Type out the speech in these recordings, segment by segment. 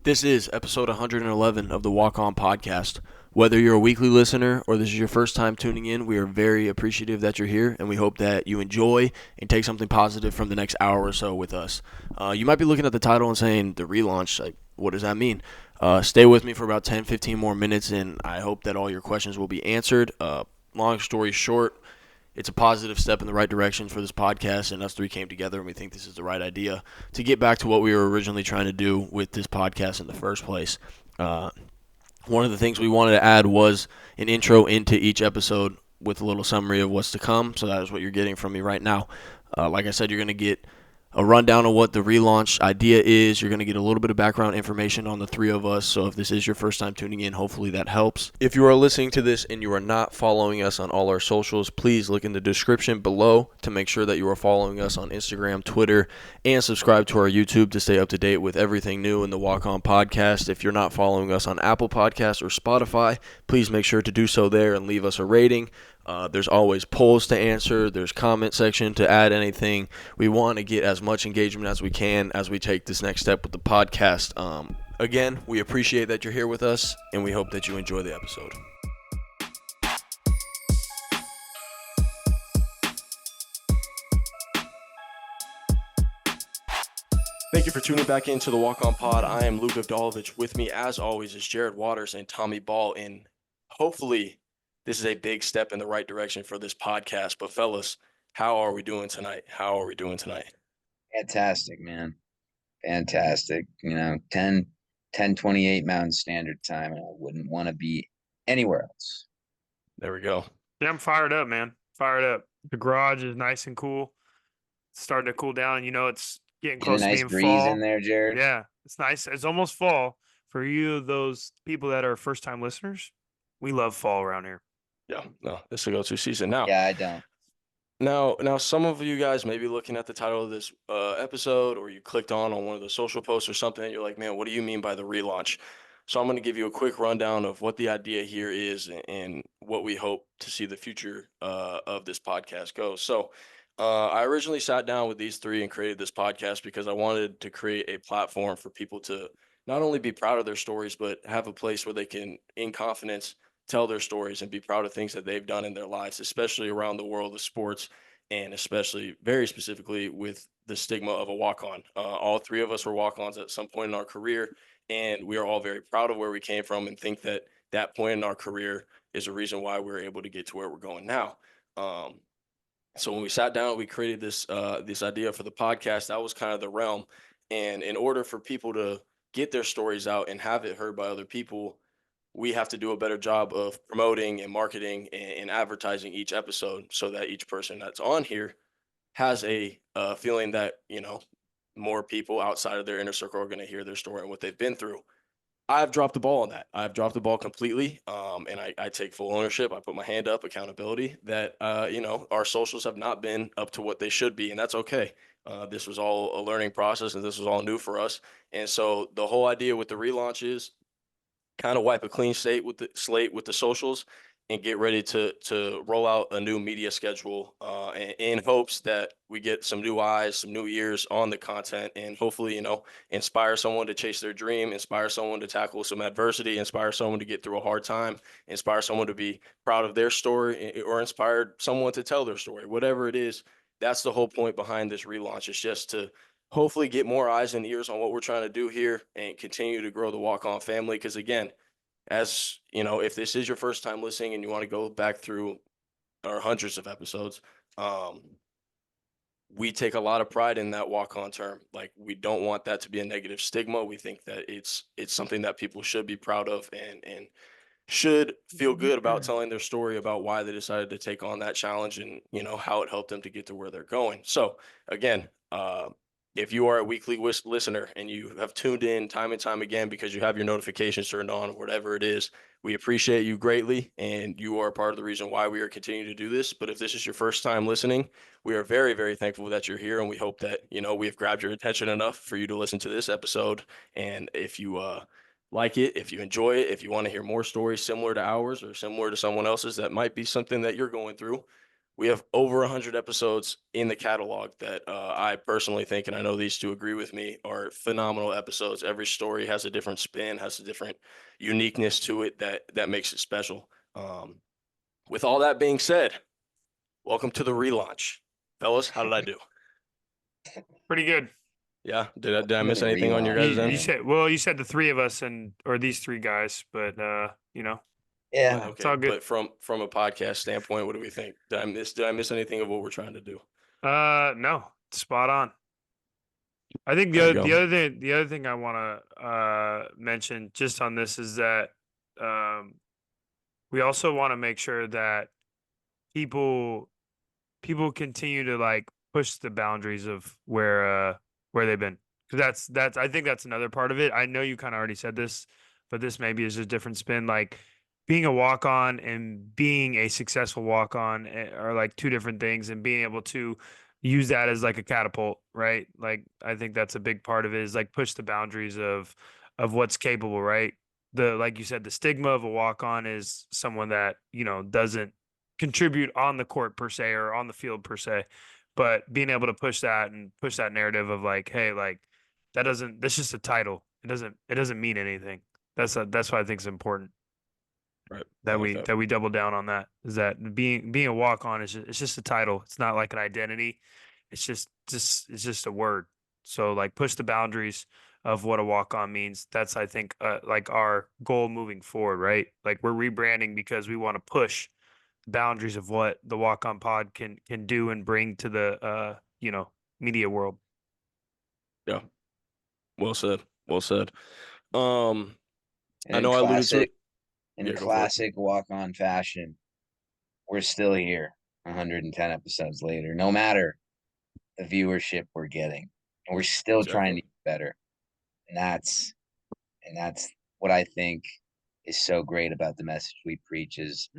This is episode 111 of the Walk On Podcast. Whether you're a weekly listener or this is your first time tuning in, we are very appreciative that you're here, and we hope that you enjoy and take something positive from the next hour or so with us. You might be looking at the title and saying, the relaunch, like, what does that mean? Stay with me for about 10, 15 more minutes, and I hope that all your questions will be answered. Long story short, it's a positive step in the right direction for this podcast, and us three came together and we think this is the right idea to get back to what we were originally trying to do with this podcast in the first place. Uh, One of the things we wanted to add was an intro into each episode with a little summary of what's to come, so that is what you're getting from me right now. Like I said, you're going to get a rundown of what the relaunch idea is. You're going to get a little bit of background information on the three of us. So if this is your first time tuning in, hopefully that helps. If you are listening to this and you are not following us on all our socials, please look in the description below to make sure that you are following us on Instagram, Twitter, and subscribe to our YouTube to stay up to date with everything new in the Walk On Podcast. If you're not following us on Apple Podcasts or Spotify, please make sure to do so there and leave us a rating. There's always polls to answer. There's comment section to add anything. We want to get as much engagement as we can as we take this next step with the podcast. Again, we appreciate that you're here with us, and we hope that you enjoy the episode. Thank you for tuning back into the Walk On Pod. I am Luke Avdalovich. With me, as always, is Jared Waters and Tommy Ball. And hopefully, this is a big step in the right direction for this podcast. But fellas, how are we doing tonight? Fantastic, man. Fantastic. 10:28 Mountain Standard Time, and I wouldn't want to be anywhere else. There we go. Yeah, I'm fired up, man. Fired up. The garage is nice and cool. It's starting to cool down. It's getting Get a close to nice being breeze fall. in there, Jared. Yeah, it's nice. It's almost fall. For you, those people that are first-time listeners, we love fall around here. Yeah, no, this will go to season now. Yeah, I don't. Now, some of you guys may be looking at the title of this episode, or you clicked on one of the social posts or something, and you're like, man, what do you mean by the relaunch? So I'm going to give you a quick rundown of what the idea here is and what we hope to see the future of this podcast go. So I originally sat down with these three and created this podcast because I wanted to create a platform for people to not only be proud of their stories, but have a place where they can, in confidence, tell their stories and be proud of things that they've done in their lives, especially around the world of sports and especially very specifically with the stigma of a walk-on. All three of us were walk-ons at some point in our career, and we are all very proud of where we came from and think that that point in our career is a reason why we're able to get to where we're going now. So when we sat down, we created this idea for the podcast. That was kind of the realm, and in order for people to get their stories out and have it heard by other people, we have to do a better job of promoting and marketing and advertising each episode so that each person that's on here has a feeling that more people outside of their inner circle are going to hear their story and what they've been through. I've dropped the ball on that. I've dropped the ball completely, and I take full ownership. I put my hand up, accountability. That our socials have not been up to what they should be, and that's okay. This was all a learning process, and this was all new for us. And so the whole idea with the relaunch is kind of wipe a clean slate with the socials and get ready to roll out a new media schedule in hopes that we get some new eyes, some new ears on the content, and hopefully, inspire someone to chase their dream, inspire someone to tackle some adversity, inspire someone to get through a hard time, inspire someone to be proud of their story, or inspire someone to tell their story. Whatever it is, that's the whole point behind this relaunch. It's just to hopefully get more eyes and ears on what we're trying to do here and continue to grow the Walk On family. Because again, as you know, if this is your first time listening and you want to go back through our hundreds of episodes, we take a lot of pride in that walk on term. Like, we don't want that to be a negative stigma. We think that it's something that people should be proud of and should feel good about telling their story about why they decided to take on that challenge and how it helped them to get to where they're going. So again, if you are a weekly listener and you have tuned in time and time again because you have your notifications turned on, whatever it is, we appreciate you greatly, and you are part of the reason why we are continuing to do this. But if this is your first time listening, we are very, very thankful that you're here, and we hope that we have grabbed your attention enough for you to listen to this episode. And if you like it, if you enjoy it, if you want to hear more stories similar to ours or similar to someone else's that might be something that you're going through, We have over 100 episodes in the catalog that I personally think, and I know these two agree with me, are phenomenal episodes. Every story has a different spin, has a different uniqueness to it that makes it special. With all that being said, welcome to the relaunch, fellas. How did I do? Pretty good. Yeah, did I To miss the anything on your relaunch, guys' You end? man. said, well, you said the three of us or these three guys, but you know, Yeah. it's Okay, all good. but from a podcast standpoint, what do we think? Did I miss anything of what we're trying to do? No, spot on. I think There you go. the other thing I want to mention just on this is that um we also want to make sure that people continue to like push the boundaries of where they've been, because that's I think that's another part of it. I know you kind of already said this, but this maybe is a different spin. Like being a walk on and being a successful walk on are like two different things, and being able to use that as like a catapult, right? Like I think that's a big part of it, is like push the boundaries of what's capable, right? The Like you said, the stigma of a walk on is someone that, doesn't contribute on the court per se or on the field per se, but being able to push that and push that narrative of like, hey, like that's just a title. It doesn't mean anything. That's what I think is important, Right. I that like we that. that we double down on that, is that being a walk on is it's just a title. It's not like an identity. It's just a word. So like push the boundaries of what a walk on means. That's, I think, like our goal moving forward, right? Like we're rebranding because we want to push boundaries of what the walk on pod can do and bring to the media world. Yeah. Well said. Well said. Um, And I know I alluded to it. in Yeah, go for it. classic walk-on fashion, we're still here 110 episodes later, no matter the viewership we're getting. And we're still trying Exactly. to get better. And that's what I think is so great about the message we preach is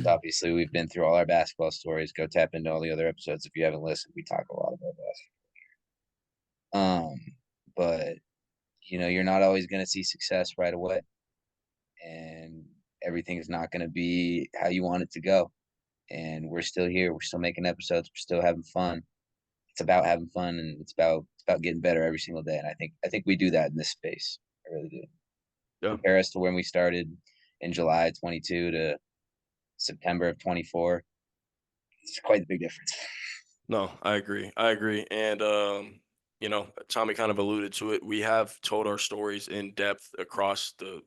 obviously we've been through all our basketball stories. Go tap into all the other episodes if you haven't listened. We talk a lot about basketball. But you're not always gonna see success right away. And everything is not gonna be how you want it to go. And we're still here. We're still making episodes. We're still having fun. It's about having fun, and it's about getting better every single day. And I think we do that in this space. I really do. Yeah. Compare us to when we started in July 22 to September of 24. It's quite the big difference. No, I agree. I agree. And Tommy kind of alluded to it. We have told our stories in depth across the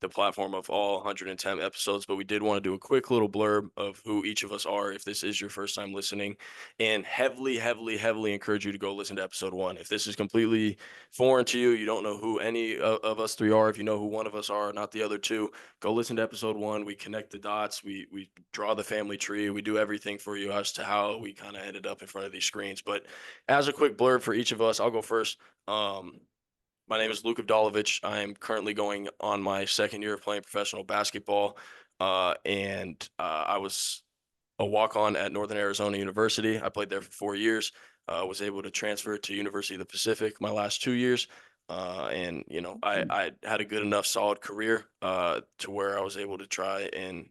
platform of all 110 episodes, but we did want to do a quick little blurb of who each of us are if this is your first time listening, and heavily, heavily, heavily encourage you to go listen to episode one. If this is completely foreign to you, you don't know who any of us three are, if you know who one of us are, not the other two, go listen to episode one. We connect the dots, we draw the family tree, we do everything for you as to how we kind of ended up in front of these screens. But as a quick blurb for each of us, I'll go first. My name is Luka Vdalovic. I am currently going on my second year of playing professional basketball, and I was a walk-on at Northern Arizona University. I played there for 4 years. Was able to transfer to University of the Pacific my last 2 years, and I had a good enough solid career to where I was able to try and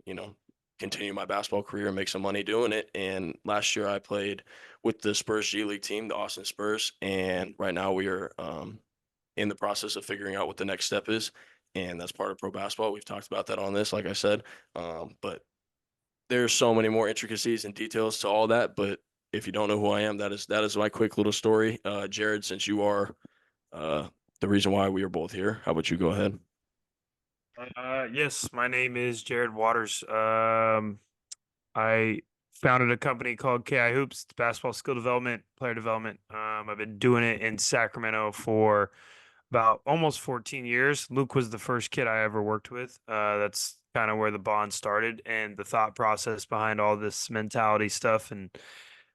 continue my basketball career and make some money doing it. And last year I played with the Spurs G League team, the Austin Spurs, and right now we are in the process of figuring out what the next step is. And that's part of pro basketball. We've talked about that on this, like I said. But there's so many more intricacies and details to all that. But if you don't know who I am, that is my quick little story. Jared, since you are uh, the reason why we are both here, how about you go ahead? Yes, my name is Jared Waters. I founded a company called KI Hoops, it's basketball skill development, player development. I've been doing it in Sacramento for about almost 14 years. Luke was the first kid I ever worked with. That's kind of where the bond started, and the thought process behind all this mentality stuff and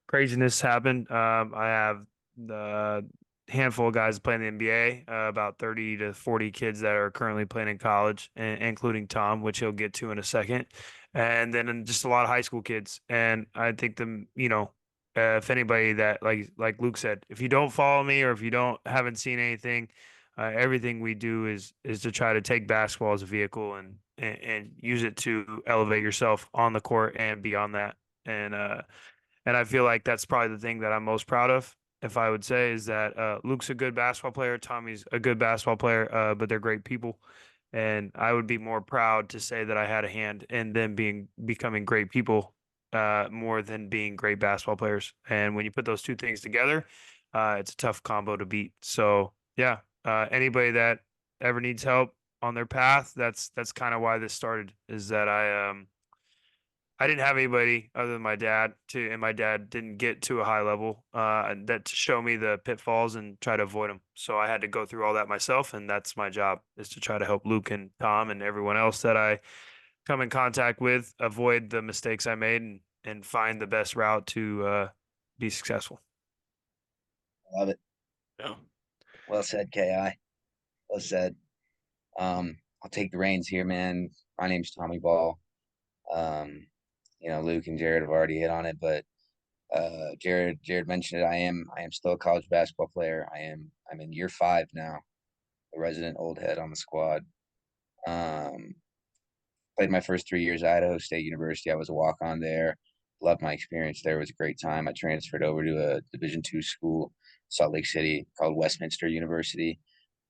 craziness happened. I have the handful of guys playing the NBA, about 30 to 40 kids that are currently playing in college, including Tom, which he'll get to in a second. And then just a lot of high school kids. And I think if anybody that like Luke said, if you don't follow me or if you haven't seen anything, everything we do is to try to take basketball as a vehicle and use it to elevate yourself on the court and beyond that. And I feel like that's probably the thing that I'm most proud of. If I would say is that Luke's a good basketball player, Tommy's a good basketball player, but they're great people. And I would be more proud to say that I had a hand in them becoming great people more than being great basketball players. And when you put those two things together, it's a tough combo to beat. So yeah, anybody that ever needs help on their path, that's kind of why this started. Is that I didn't have anybody other than my dad and my dad didn't get to a high level that to show me the pitfalls and try to avoid them. So I had to go through all that myself, and that's my job is to try to help Luke and Tom and everyone else that I come in contact with avoid the mistakes I made and find the best route to be successful. Love it. Yeah. Well said, Ki. Well said. I'll take the reins here, man. My name's Tommy Ball. Luke and Jared have already hit on it, but Jared mentioned it. I am still a college basketball player. I'm in year 5 now, a resident old head on the squad. Played my first 3 years at Idaho State University. I was a walk-on there. Loved my experience there. It was a great time. I transferred over to a Division II school, Salt Lake City, called Westminster University.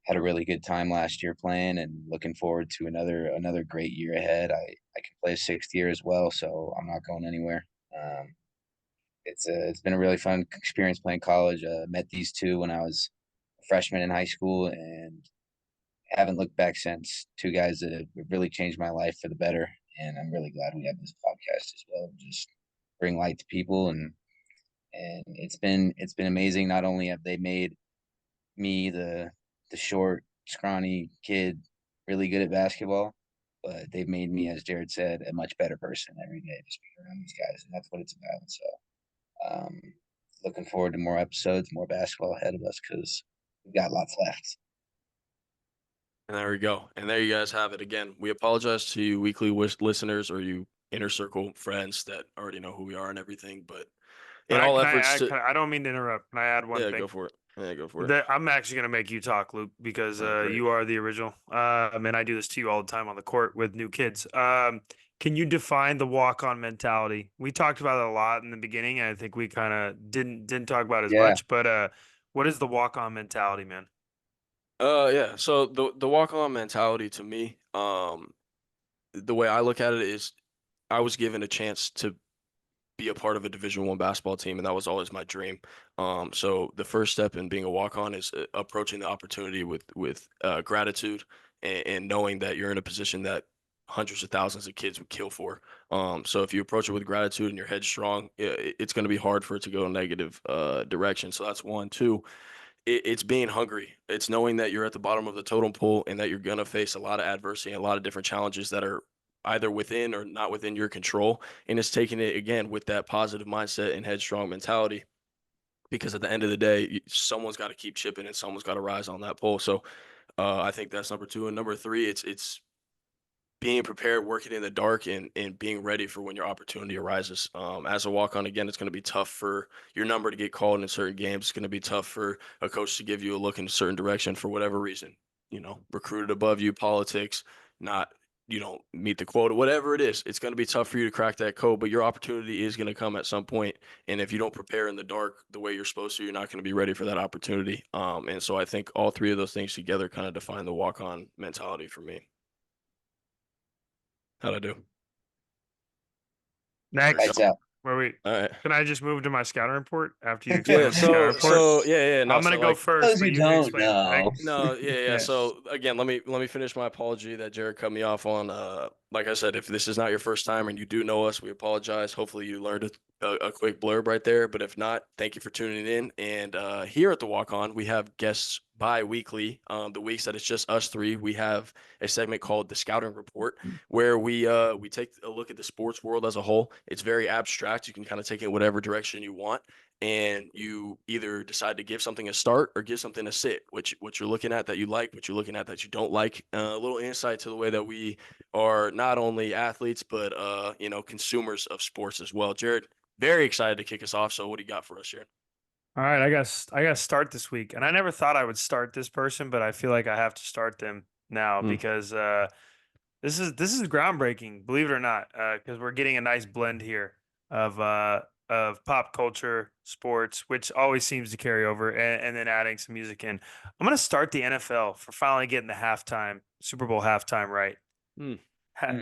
Had a really good time last year playing, and looking forward to another great year ahead. I can play a 6th year as well, so I'm not going anywhere. It's been a really fun experience playing college. Met these two when I was a freshman in high school, and haven't looked back since. Two guys that have really changed my life for the better, and I'm really glad we have this podcast as well. Just bring light to people, and it's been amazing. Not only have they made me the short, scrawny kid really good at basketball, but they've made me, as Jared said, a much better person every day just being around these guys, and that's what it's about. So, looking forward to more episodes, more basketball ahead of us because we've got lots left. And there we go. And there you guys have it again. We apologize to you weekly listeners or you inner circle friends that already know who we are and everything, but in all efforts to I don't mean to interrupt. Can I add one yeah, thing? go for it. Yeah, go for it. I'm actually going to make you talk, Luke, because Great. you are the original. And I do this to you all the time on the court with new kids. Can you define the walk-on mentality? We talked about it a lot in the beginning, and I think we kind of didn't talk about it as much. But what is the walk-on mentality, man? Yeah. So the walk-on mentality to me, the way I look at it is I was given a chance to be a part of a Division I basketball team, and that was always my dream. So the first step in being a walk-on is approaching the opportunity with gratitude and knowing that you're in a position that hundreds of thousands of kids would kill for. So if you approach it with gratitude and your head's strong, it's going to be hard for it to go a negative direction. So that's one. Two, it's being hungry. It's knowing that you're at the bottom of the totem pole and that you're going to face a lot of adversity and a lot of different challenges that are either within or not within your control. And it's taking it again with that positive mindset and headstrong mentality. Because at the end of the day, someone's got to keep chipping and someone's got to rise on that pole. So I think that's number 2. And number 3, it's being prepared, working in the dark, and being ready for when your opportunity arises. As a walk-on, again, it's going to be tough for your number to get called in certain games. It's going to be tough for a coach to give you a look in a certain direction for whatever reason. Recruited above you, politics, not you don't meet the quota, whatever it is. It's going to be tough for you to crack that code, but your opportunity is going to come at some point. And if you don't prepare in the dark the way you're supposed to, you're not going to be ready for that opportunity. And so I think all 3 of those things together kind of define the walk-on mentality for me. How'd I do? Next. Lights out. Where we? All right. Can I just move to my scouting report after you explain Yeah. the scouting report? So yeah. No, I'm gonna so go like, first, Those but who you can don't explain. know. no, yeah. Yeah. So again, let me finish my apology that Jared cut me off on. Like I said, if this is not your first time and you do know us, we apologize. Hopefully, you learned a quick blurb right there. But if not, thank you for tuning in. And here at the Walk On, we have guests bi-weekly. The weeks that it's just us 3, we have a segment called the Scouting Report, where we take a look at the sports world as a whole. It's very abstract. You can kind of take it whatever direction you want, and you either decide to give something a start or give something a sit, what you're looking at that you like, what you're looking at that you don't like. A little insight to the way that we are not only athletes, but consumers of sports as well. Jared, very excited to kick us off. So what do you got for us, Jared? All right, I got to start this week, and I never thought I would start this person, but I feel like I have to start them now because this is groundbreaking, believe it or not, because we're getting a nice blend here. of pop culture, sports, which always seems to carry over, and then adding some music in. I'm gonna start the NFL for finally getting the halftime Super Bowl halftime right. Hmm.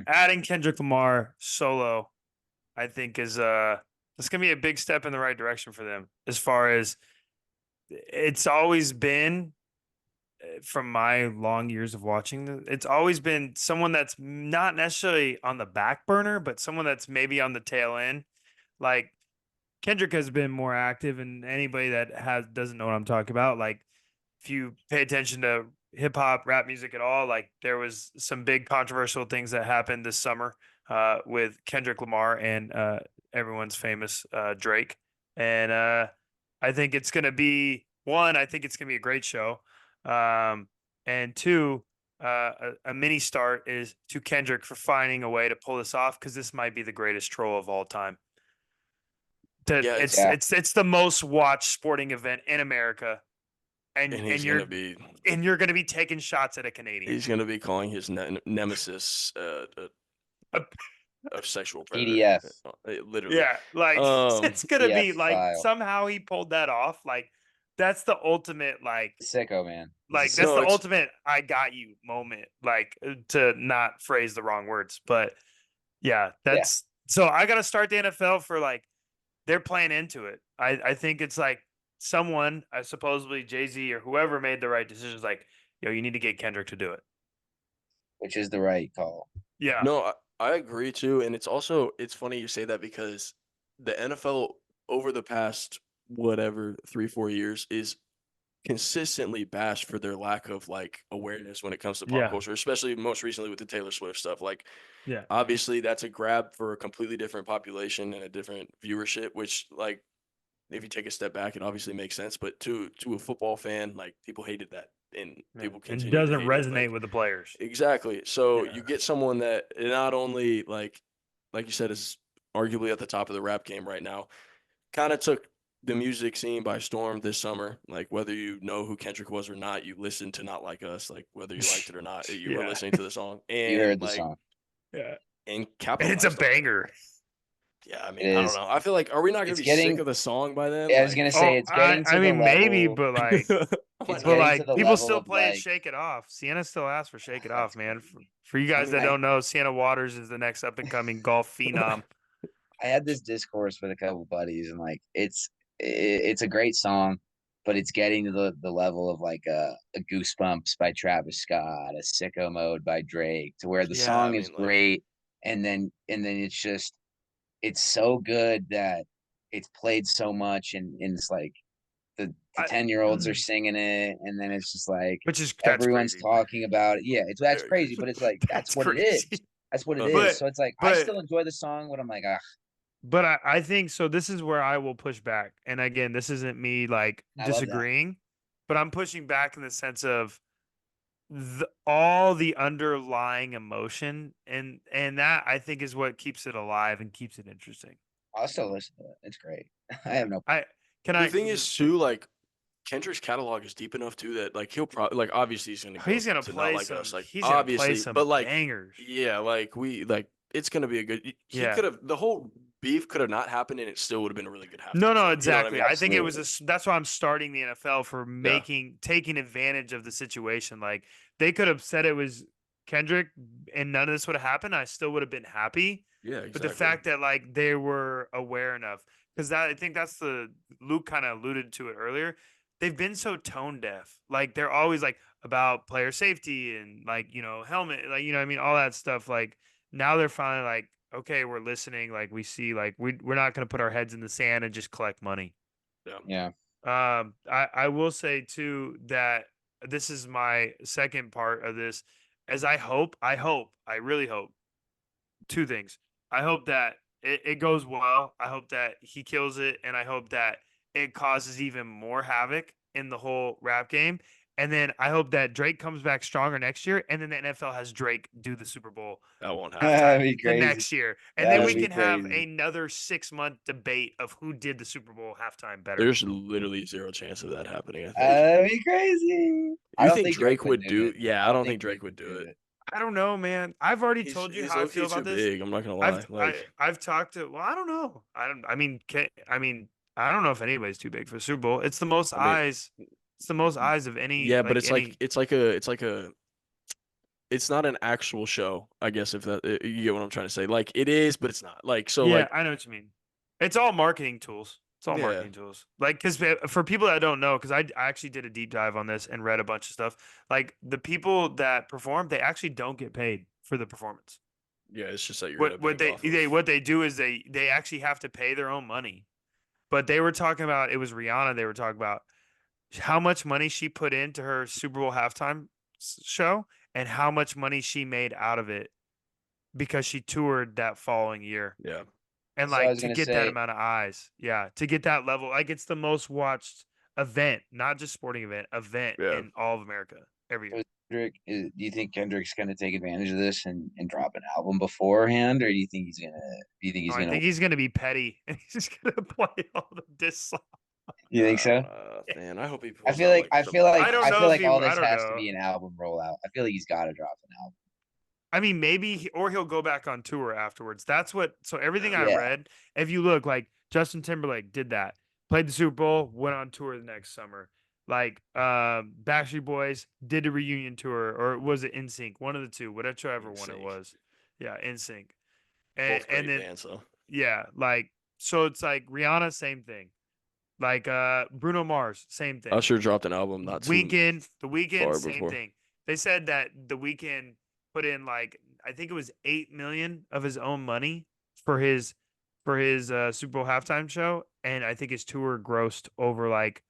Adding Kendrick Lamar solo, I think is it's gonna be a big step in the right direction for them. As far as it's always been from my long years of watching, it's always been someone that's not necessarily on the back burner, but someone that's maybe on the tail end. Like Kendrick has been more active, and anybody that doesn't know what I'm talking about, like if you pay attention to hip hop, rap music at all, like there was some big controversial things that happened this summer with Kendrick Lamar and everyone's famous Drake. And I think it's going to be one, I think it's going to be a great show. And two, a mini start is to Kendrick for finding a way to pull this off, because this might be the greatest troll of all time. Yeah, It's the most watched sporting event in America, and he's you're gonna be taking shots at a Canadian. he's gonna be calling his nemesis a sexual predator. PDF. Literally. Yeah, like it's gonna be PDF like file. somehow he pulled that off. Like that's the ultimate, like Sicko, man. like He's a that's No, the it's- ultimate I got you moment. Like to not phrase the wrong words, but yeah, that's so I gotta start the NFL for like they're playing into it. I think it's like someone, supposedly Jay-Z or whoever made the right decisions. Like, yo, you need to get Kendrick to do it. which is the right call. Yeah. No, I agree too, and it's funny you say that because the NFL over the past whatever 3-4 years is consistently bashed for their lack of like awareness when it comes to pop Yeah. culture, especially most recently with the Taylor Swift stuff. Like, Yeah. obviously that's a grab for a completely different population and a different viewership, which like if you take a step back, it obviously makes sense. But to a football fan, like people hated that, and people It continue to doesn't hate it, resonate like- with the players. Exactly. So Yeah. you get someone that not only like you said is arguably at the top of the rap game right now, kind of took the music scene by storm this summer. Like whether you know who Kendrick was or not, you listened to Not Like Us. Like whether you liked it or not, you were Yeah. listening to the song. And You heard the like, song. Yeah. and And capitalized it's a on it. banger. Yeah, I mean, It I don't is. know. I feel like, are we not gonna It's be getting- sick of the song by then? Yeah, I was gonna say it's getting to I the mean, maybe, level- but like, It's but getting like to the people level still of, play like- "Shake It Off." Sienna still asks for "Shake It That's Off," man. crazy. For you guys mean, that I- don't know, Sienna Waters is the next up and coming golf phenom. I had this discourse with a couple buddies, and like it's a great song, but it's getting to the level of like a Goosebumps by Travis Scott, a Sicko Mode by Drake, to where the Yeah, song I is mean, like- great, and then it's just it's so good that it's played so much, and it's like the I- 10-year-olds are singing it, and then it's just like Which is everyone's crazy. talking about it. Yeah, that's Very crazy, but it's like that's what it is. crazy. That's what it But- is. So it's like I but- still enjoy the song, but I'm like, ah, But I think so. This is where I will push back. And again, this isn't me like I love that. disagreeing, but I'm pushing back in the sense of all the underlying emotion, and that I think is what keeps it alive and keeps it interesting. I'll still listen to it. It's great. I have no. The thing is too, like Kendrick's catalog is deep enough too that like he'll probably like obviously he's gonna play Not Like some. Us, like He's gonna obviously, play some but like bangers. yeah, like we like it's gonna be a good. He Yeah. could have the whole beef could have not happened and it still would have been a really good halftime. No, show, you know what I exactly. mean? I think it was that's why I'm starting the NFL for Yeah. taking advantage of the situation. Like they could have said it was Kendrick and none of this would have happened. I still would have been happy. Yeah, exactly. But the fact that like they were aware enough, because I think that's the Luke kind of alluded to it earlier. They've been so tone deaf. Like they're always like about player safety and like, helmet, like, I mean, all that stuff. Like now they're finally like, okay, we're listening. Like we see, like we're not going to put our heads in the sand and just collect money. Yeah. I will say too that this is my second part of this. As I really hope two things. I hope that it goes well. I hope that he kills it, and I hope that it causes even more havoc in the whole rap game. And then I hope that Drake comes back stronger next year, and then the NFL has Drake do the Super Bowl that won't happen. That'd be the crazy. next year, and then That'd we be can have crazy. another 6-month debate of who did the Super Bowl halftime better. There's literally zero chance of that happening. I think. That'd be crazy. I You don't think Drake would do? it. Yeah, I don't think Drake would do it. I don't know, man. I've already He's told you he's how I low-key feel too about this. big. I'm not gonna lie. Like, I've talked to. Well, I don't know. I don't know if anybody's too big for the Super Bowl. It's the most I mean, eyes. It's the most eyes of any yeah, but it's like any. it's not an actual show, I guess, if that you get what I'm trying to say. Like it is, but it's not. Like so, Yeah, like I know what you mean. It's all marketing tools. It's all yeah, marketing tools. Like, because for people that don't know, because I actually did a deep dive on this and read a bunch of stuff. Like, the people that perform, they actually don't get paid for the performance. yeah. It's just that you're gonna What bank they off they of. what they do is they actually have to pay their own money. But they were talking about, it was Rihanna. They were talking about how much money she put into her Super Bowl halftime show and how much money she made out of it because she toured that following year. Yeah, And So I like was to gonna get that say, amount of eyes, yeah, to get that level, like it's the most watched event, not just sporting event yeah. in all of America every year. so do you think Kendrick's gonna take advantage of this and drop an album beforehand, or do you think he's gonna? Do you think No, he's I gonna? think he's gonna be petty and he's just gonna play all the diss songs. You think so? Man, I hope he pulls out like I some. feel like I don't I know feel if like he. all I this don't has to know. be an album rollout. I feel like he's got to drop an album. I mean, maybe, or he'll go back on tour afterwards. That's what. So everything I Yeah. read, if you look, like Justin Timberlake did that, played the Super Bowl, went on tour the next summer. Like Backstreet Boys did a reunion tour, or was it NSYNC? One of the two, whichever one it NSYNC. was. Yeah, NSYNC. Both And great then bands though. yeah, like so it's like Rihanna, same thing. Like Bruno Mars, same thing. Usher dropped an album not too The Weekend, far same before. thing. They said that the Weekend put in like I think it was 8 million of his own money for his Super Bowl halftime show, and I think his tour grossed over like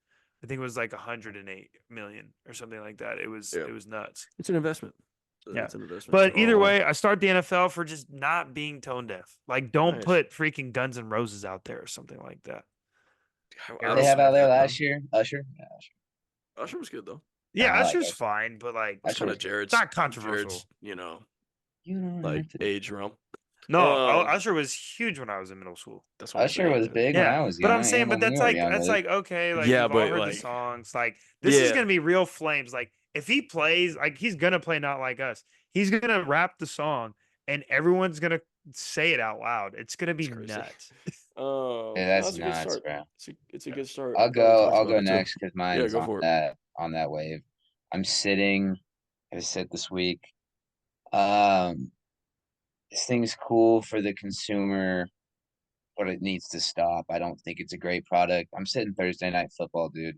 I think it was like 108 million or something like that. It was Yeah. it was nuts. It's an investment. Yeah. It's an investment. But either ROI. way, I start the NFL for just not being tone deaf. Like, don't Nice. put freaking Guns N' Roses out there or something like that. I They have respect out there that, last though. year, Usher. Yeah, Usher. Usher was good though. Yeah, I like Usher's Usher. fine, but like, It's Usher kind was of good. Jared's. not controversial. Jared's, you know, You don't like have to. age realm. No, Um, Usher was huge when I was in middle school. That's what I'm Usher saying, was man. big when I Yeah, was but young. I'm saying, and but when you were young, that's Luke. like okay, like Yeah, we've all but, heard the like, songs. Like this is yeah. gonna be real flames. Like if he plays, like he's gonna play Not Like Us. He's gonna rap the song, and everyone's gonna say it out loud. It's gonna be It's crazy. nuts. Yeah, No, that's it's a good nuts, start. bro. It's a good start. I'll I'm glad we go. talked I'll about go it, too. next because mine's go for it. on that wave. I'm sitting. I sit this week. Um, this thing's cool for the consumer, but it needs to stop. I don't think it's a great product. I'm sitting Thursday night football, dude.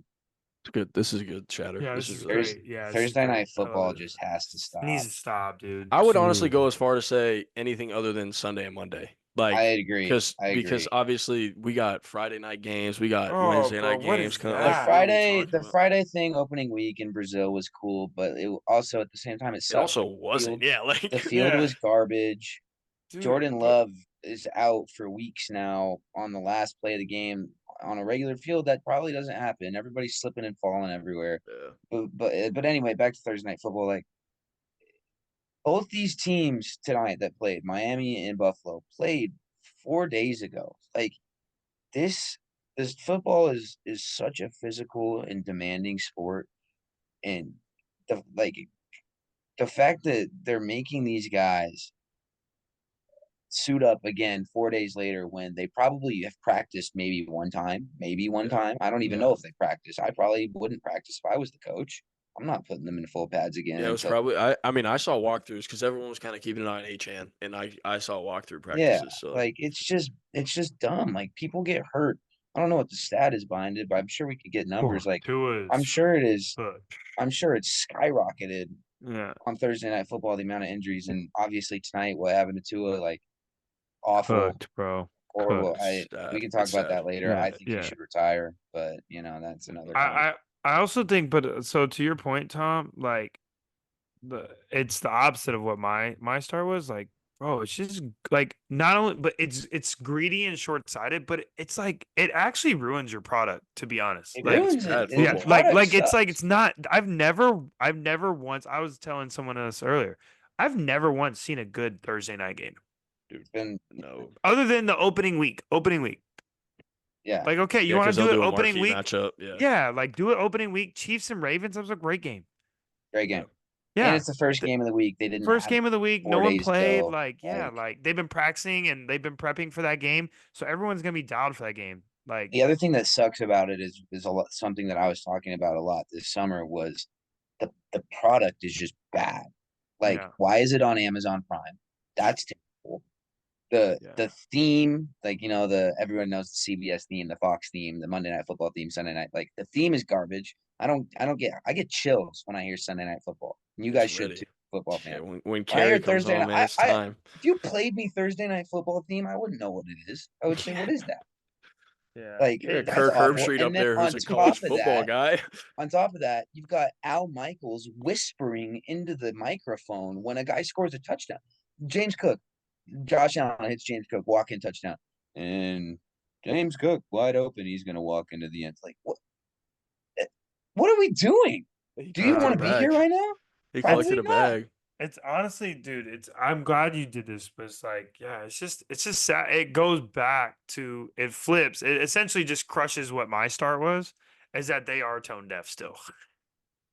It's good. This is a good chatter. Yeah, This this is is really Thursday, good. great. Yeah, this is Thursday night great. I love football it. just has to stop. It needs to stop, dude. I would honestly Jeez. go as far to say anything other than Sunday and Monday. Like, I agree. because I agree. obviously we got Friday night games, we got Oh, Wednesday bro, night what games. is Kind of that? like, what are we talking The about? Friday thing opening week in Brazil was cool, but it also at the same time it It sucked. also Like, wasn't. Yeah, like the field Yeah. was garbage. Dude, Jordan but- Love is out for weeks now on the last play of the game on a regular field. That probably doesn't happen. Everybody's slipping and falling everywhere. yeah. But anyway, back to Thursday night football. Like both these teams tonight that played, Miami and Buffalo, played 4 days ago. Like this football is such a physical and demanding sport, and the fact that they're making these guys suit up again 4 days later when they probably have practiced maybe one time. I don't even know if they practice. I probably wouldn't practice if I was the coach. I'm not putting them in full pads again. Yeah, it was until- probably. I mean, I saw walkthroughs because everyone was kind of keeping an eye on Achan, and I saw walkthrough yeah, practices. So like it's just dumb. Like people get hurt. I don't know what the stat is behind it, but I'm sure we could get numbers. Like Tua is I'm sure it is. cooked. I'm sure it's skyrocketed Yeah, on Thursday night football, the amount of injuries, and obviously tonight what happened to Tua, like awful, cooked, bro. horrible. cooked. We Sad. can talk It's about sad. that later. Yeah, I think he yeah. should retire, but that's another time. I also think, but so to your point, Tom, like it's the opposite of what my start was. Like, bro, it's just like not only, but it's greedy and short sighted, but it's like it actually ruins your product. To be honest, It like, ruins bad it. yeah, football. like it's like it's not. I've never once. I was telling someone else earlier. I've never once seen a good Thursday night game It's been no. other than the opening week. yeah. Like, okay, you Yeah, want 'cause to do they'll it a opening marquee week? matchup. Yeah. Yeah, like do it opening week. Chiefs and Ravens. That was a great game. Great game. Yeah. And it's the first game of the week. They didn't First have game of the week, 4 no one days played. ago. Like, yeah, like they've been practicing and they've been prepping for that game. So everyone's gonna be dialed for that game. Like, The other thing that sucks about it is a lot, something that I was talking about a lot this summer was the product is just bad. Like, yeah, why is it on Amazon Prime? That's terrible. The yeah. the theme, like everyone knows the CBS theme, the Fox theme, the Monday Night Football theme, Sunday night. Like the theme is garbage. I get chills when I hear Sunday Night Football. And you It's guys should ready. too, football Yeah, fans. when When I hear Carrie comes Thursday on, night, man, it's time. if you played me Thursday Night Football theme, I wouldn't know what it is. I would say, what is that? Yeah. Like You got that's Kirk awful. Herbstreit And up then there, on who's a top college of football that, guy. you've got Al Michaels whispering into the microphone when a guy scores a touchdown. James Cook, Josh Allen hits James Cook, walk-in touchdown. And James Cook wide open. He's gonna walk into the end. Like what? What are we doing? He Do you collected want a to be here bag. right now? He Probably collected a not. bag. It's honestly, dude, I'm glad you did this, but it's like, yeah, it's just sad. It goes back to it flips. It essentially just crushes what my start was, is that they are tone deaf still.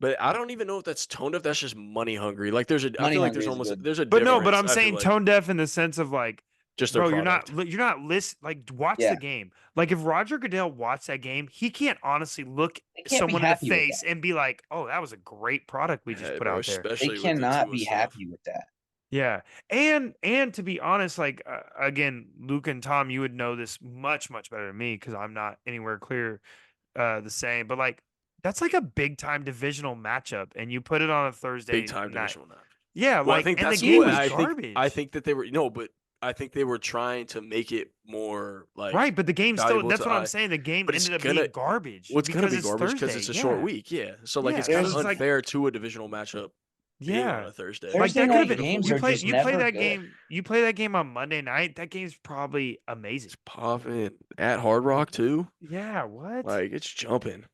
But I don't even know if that's tone deaf. That's just money hungry. Like I Money feel like hungry is good. there's a But no, difference. but I'm I feel saying like tone deaf in the sense of like, just their bro, product. you're not listen. Like, watch Yeah. the game. Like, if Roger Goodell watched that game, he can't honestly look They can't be someone in the happy with face that. and be like, "Oh, that was a great product we just Yeah, put bro, out there." They especially with the cannot Tua be stuff. happy with that. Yeah, and to be honest, like again, Luke and Tom, you would know this much better than me because I'm not anywhere clear the same. But like, that's like a big time divisional matchup, and you put it on a Thursday Big time night. divisional match. Yeah, Well, I like, think and the that's game what was I garbage. think that they were but I think they were trying to make it more like Right, but the game still. valuable That's to what I'm eye. saying. The game But it's ended up gonna- being garbage. Well, it's gonna because be garbage because Thursday. it's a Yeah. short week. Yeah, so like Yeah, it's kind of so it's like- unfair to a divisional matchup being on Yeah. a Thursday. Thursday Like that could night have been. games You are play. just You play never that good. game. You play that game on Monday night. That game's probably amazing. Popping at Hard Rock too. Yeah. What? Like it's jumping.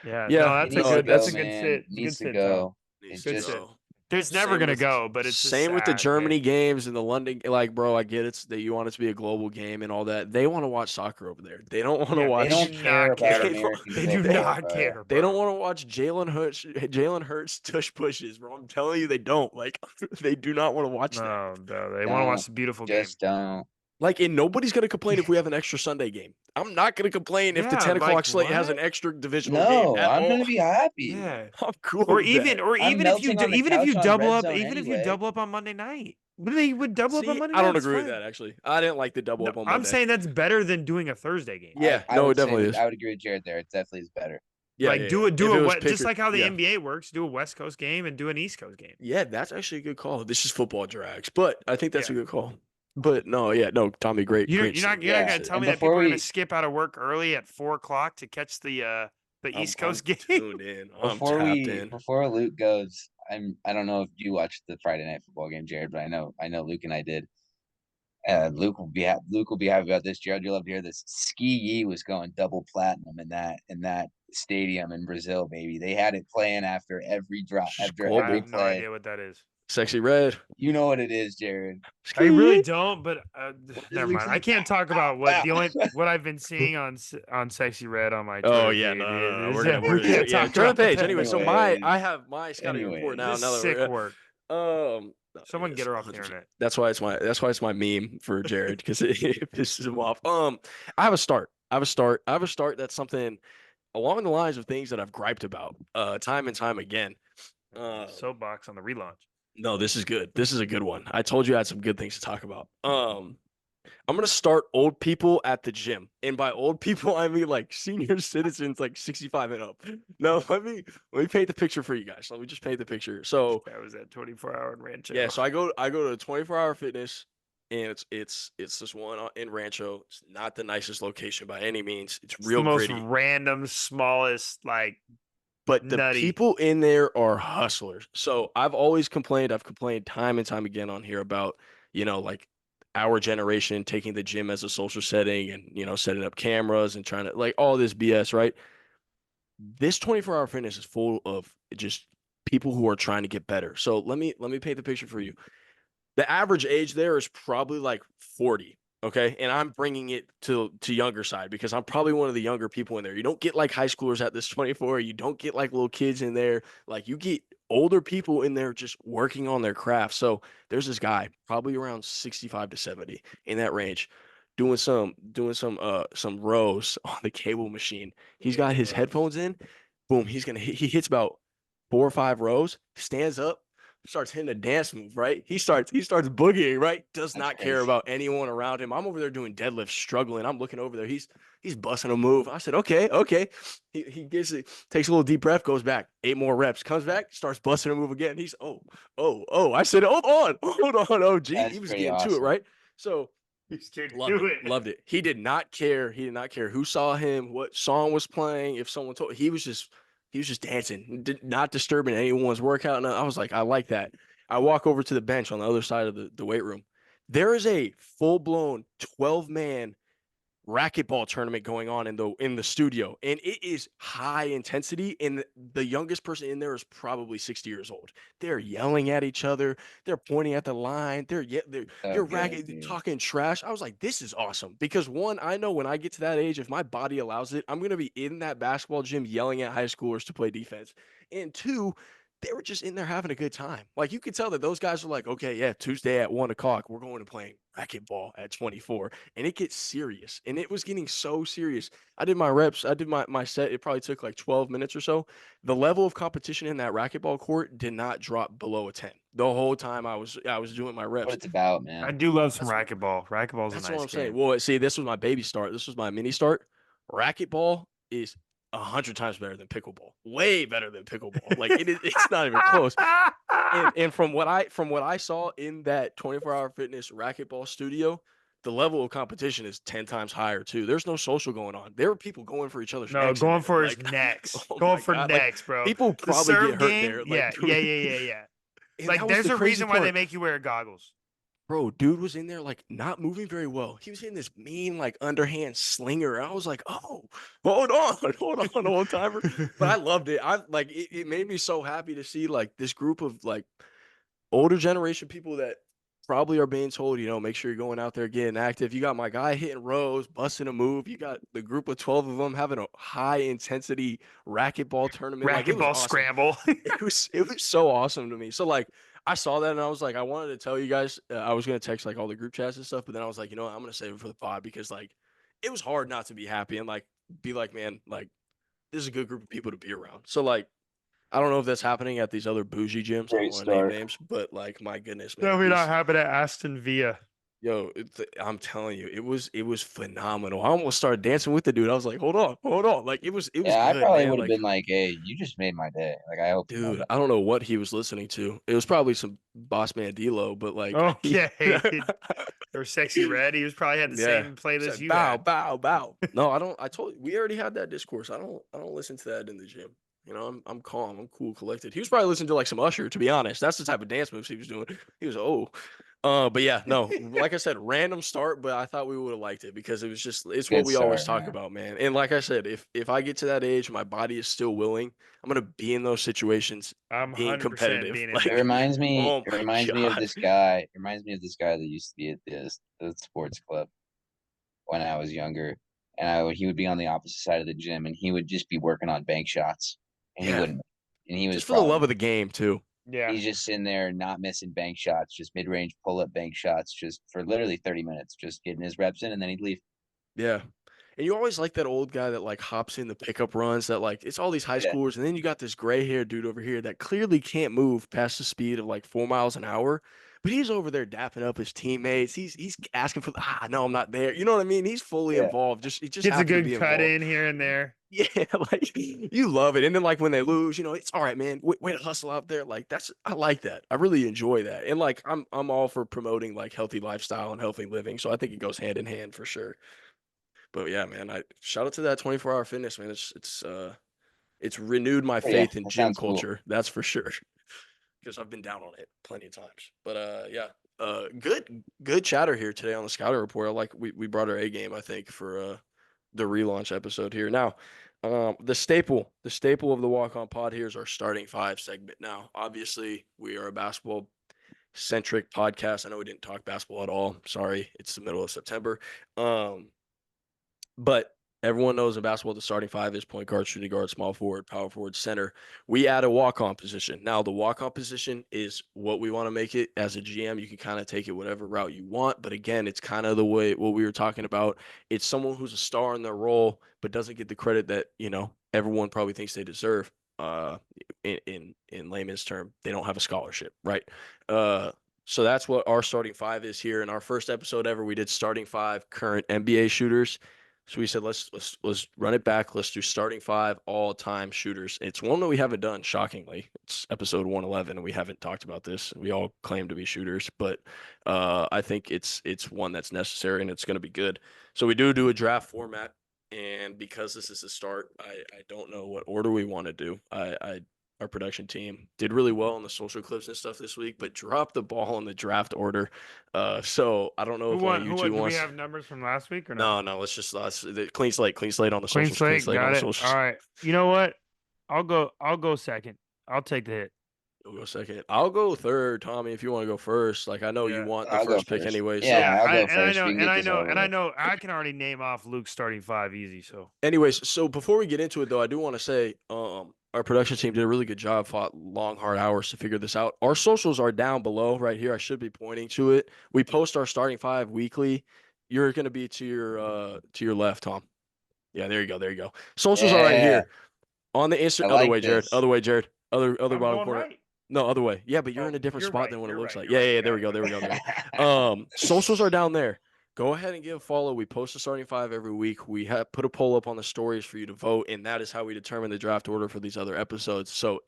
Yeah. Yeah, No, It that's a needs good. to That's go, a good man. sit. It It's a needs good to sit, go. Tom. Needs It's to just go. There's never Same gonna with- go, but it's just same with the sad, Germany man. games and the London. Like, bro, I get it that you want it to be a global game and all that. They want to watch soccer over there. They don't want to Yeah, watch. They don't do care not about care. American They do football, not bro. care. They don't bro. want to watch Jalen Hurts tush pushes, bro. I'm telling you, they don't. Like, they do not want to watch that. No, they want to watch the beautiful game. Just don't. Like, and nobody's gonna complain if we have an extra Sunday game. I'm not gonna complain if the Yeah, 10 o'clock like, slate has an what? extra divisional game. No, At I'm all. gonna be happy. Yeah. I'm cool. Or with even, that. or I'm even if you melting on the even if you couch on double Red up, Zone even if you anyway. double up on Monday night, you would double up on See, Monday I night. don't it's agree with fine. that actually. I didn't like the double No, up on Monday. I'm saying that's better than doing a Thursday game. Yeah, I no, would it definitely say is. I would agree with Jared there. It definitely is better. Yeah, like yeah, do yeah. it, do If it, was just picker- like how the yeah. NBA works. Do a West Coast game and do an East Coast game. Yeah, that's actually a good call. This is football drags, but I think that's Yeah. a good call. But no, Tommy, great. You're great not save, you're not great gonna save. tell And me that people before are gonna we- skip out of work early at 4 o'clock to catch the East I'm Coast game. tuned in. I'm tapped in. Before Luke goes, I don't know if you watched the Friday night football game, Jared, but I know Luke and I did. Luke will be happy about this. Jared, you'll love to hear this. Ski Yee was going double platinum in that stadium in Brazil, baby. They had it playing after every drop, after Global. I every have no play. idea what that is. Sexy red. You know what it is, Jared. I really don't, but never Luke's mind. I like, can't talk about what I've been seeing on Sexy Red on my Twitter Oh yeah, feed, no, dude. we're gonna We can't yeah, talk turn the about page that. anyway. So Anyways. I have my scouting report now. This Now is that sick we're work. no, Someone yes, get her off the 100%. internet. That's why it's my meme for Jared because it pisses him off. I have a start. That's something along the lines of things that I've griped about time and time again. Soapbox on the relaunch. No, this is good. This is a good one. I told you I had some good things to talk about. I'm gonna start old people at the gym, and by old people I mean like senior citizens, like 65 and up. No, let me paint the picture for you guys. Let me just paint the picture. So That was at 24-hour in Rancho. yeah, so I go to 24-hour fitness, and it's this one in Rancho. It's not the nicest location by any means. It's It's real the most gritty. random, smallest, like But the nutty. people in there are hustlers. So I've complained time and time again on here about, like our generation taking the gym as a social setting and, setting up cameras and trying to like all this BS, right? This 24-hour fitness is full of just people who are trying to get better. So let me paint the picture for you. The average age there is probably like 40. Okay. And I'm bringing it to younger side because I'm probably one of the younger people in there. You don't get like high schoolers at this 24. You don't get like little kids in there. Like you get older people in there just working on their craft. So there's this guy, probably around 65 to 70 in that range, doing some rows on the cable machine. He's got his headphones in. Boom, he hits about 4 or 5 rows, stands up, starts hitting a dance move, right? He starts boogieing, right? Does That's not care crazy. about anyone around him. I'm over there doing deadlifts, struggling. I'm looking over there. He's busting a move. I said, okay. He gets it, takes a little deep breath, goes back, 8 more reps, comes back, starts busting a move again. He's oh. I said, hold on, OG. That's He was pretty getting to it, awesome. right? So He's scared to loved do it. it. Loved it. He did not care. He did not care who saw him, what song was playing. If someone told, he was just dancing, not disturbing anyone's workout. And I was like, I like that. I walk over to the bench on the other side of the weight room. There is a full blown 12-man racquetball tournament going on in the studio, and it is high intensity, and the youngest person in there is probably 60 years old. They're yelling at each other, they're pointing at the line, they're So you're good, dude. talking trash. I was like, this is awesome, because one, I know when I get to that age, if my body allows it, I'm going to be in that basketball gym yelling at high schoolers to play defense. And two, they were just in there having a good time. Like, you could tell that those guys were like, okay, yeah, Tuesday at 1 o'clock, we're going to play racquetball at 24. And it gets serious. And it was getting so serious. I did my reps, I did my set. It probably took like 12 minutes or so. The level of competition in that racquetball court did not drop below a 10. The whole time I was doing my What reps. it's about, I man. do love some That's- racquetball. Racquetball's a That's nice what I'm saying. game. Well, see, this was my baby start. This was my mini start. Racquetball is 100 times better than pickleball. Way better than pickleball. Like, it's not even close. And from what I saw in that 24-hour fitness racquetball studio, the level of competition is 10 times higher too. There's no social going on. There were people going for each other's No, necks in going there. for his Like, necks. oh Going my for God. Like, necks, bro. people The probably serve get hurt game, there. yeah, Like, yeah. and Like, that was there's the a crazy reason why they part. make you wear goggles. Bro, dude was in there like not moving very well. He was hitting this mean like underhand slinger. I was like, oh, hold on, old timer. But I loved it. I like it made me so happy to see like this group of like older generation people that probably are being told, make sure you're going out there getting active. You got my guy hitting rows, busting a move. You got the group of 12 of them having a high intensity racquetball tournament. Like, it was Racquetball awesome. scramble. It was so awesome to me. So like I saw that and I was like, I wanted to tell you guys. I was gonna text like all the group chats and stuff, but then I was like, I'm gonna save it for the pod, because like it was hard not to be happy and like be like, man, like this is a good group of people to be around. So like I don't know if that's happening at these other bougie gyms. I don't Great want to name start. names, but like my goodness, man. Definitely not these- happen at Aston Villa. Yo, I'm telling you, it was phenomenal. I almost started dancing with the dude. I was like, hold on. Like it was Yeah, I good, probably man. would have Like, been like, "Hey, you just made my day." Like, I hope you know dude, that. I don't know what he was listening to. It was probably some Boss Man D-Lo, but like, Okay. Or Sexy Red. He was probably had the Yeah. same playlist Said, you bow, had. bow. No, I don't. I told you, we already had that discourse. I don't listen to that in the gym. I'm calm. I'm cool, collected. He was probably listening to like some Usher, to be honest. That's the type of dance moves he was doing. He was but yeah, no, like I said, random start, but I thought we would have liked it because it's what Good we always start, talk man. about, man. And like I said, if I get to that age, my body is still willing, I'm gonna be in those situations I'm being 100% competitive. being in Like, It there. reminds me. oh It my reminds me of God. this guy. It reminds me of this guy that used to be at the sports club when I was younger, and he would be on the opposite side of the gym, and he would just be working on bank shots, and he Yeah. wouldn't. And he was Just for the love of the game too. Yeah. he's just sitting there not missing bank shots, just mid range pull up bank shots, just for literally 30 minutes, just getting his reps in, and then he'd leave. Yeah. And you always like that old guy that like hops in the pickup runs, that like it's all these high Yeah. schoolers, and then you got this gray haired dude over here that clearly can't move past the speed of like 4 miles an hour, but he's over there dapping up his teammates. He's asking for no, I'm not there. You know what I mean? He's fully Yeah. involved. He just Gets a happens to good be cut involved. in here and there. Yeah, like you love it. And then like when they lose, it's all right, man. Way to hustle out there. Like I like that. I really enjoy that. And like I'm all for promoting like healthy lifestyle and healthy living. So I think it goes hand in hand for sure. But yeah, man, I shout out to that 24-hour fitness, man. It's renewed my Oh, yeah, faith in that gym sounds cool. culture. That's for sure. Because I've been down on it plenty of times. But yeah. Good chatter here today on the Scouter Report. I like we brought our A game, I think, for the relaunch episode here. Now, the staple of the Walk On Pod here is our starting five segment. Now, obviously, we are a basketball centric podcast. I know we didn't talk basketball at all. Sorry, it's the middle of September. But Everyone knows in basketball the starting five is point guard, shooting guard, small forward, power forward, center. We add a walk-on position. Now the walk-on position is what we want to make it. As a GM, you can kind of take it whatever route you want, but again, it's kind of the way what we were talking about. It's someone who's a star in their role, but doesn't get the credit that everyone probably thinks they deserve. In layman's term, they don't have a scholarship, right? So that's what our starting five is here. In our first episode ever, we did starting five current NBA shooters. So we said let's run it back. Let's do starting five all-time shooters. It's one that we haven't done, shockingly. It's episode 111, and we haven't talked about this. We all claim to be shooters, but I think it's one that's necessary and it's going to be good. So we do a draft format, and because this is the start, I don't know what order we want to do. Our production team did really well on the social clips and stuff this week, but dropped the ball in the draft order. So I don't know if one of you two Do we wants. have numbers from last week or no? No. Let's clean slate on the Clean socials. Clean slate, slate on got the it. socials. All right. You know what? I'll go second. I'll take the hit. You'll go second. I'll go third, Tommy, if you want to go first. Like I know you Yeah. want the I'll go first pick first. anyway. Yeah, I'll go first. I We can get this over with. know I can already name off Luke's starting five easy. So Anyways, so before we get into it though, I do want to say our production team did a really good job, fought long, hard hours to figure this out. Our socials are down below right here. I should be pointing to it. We post our starting five weekly. You're gonna be to your left, Tom. Yeah, there you go. Socials are right Yeah. here. On the Instagram, I other like way, Jared. this. Other way, Jared. Other I'm bottom going corner. right. No, other way. Yeah, but you're Oh, in a different you're spot right, than what it you're looks right, like. you're Yeah, right. there we go. There we go. Socials are down there. Go ahead and give a follow. We post a starting five every week. We have put a poll up on the stories for you to vote, and that is how we determine the draft order for these other episodes. So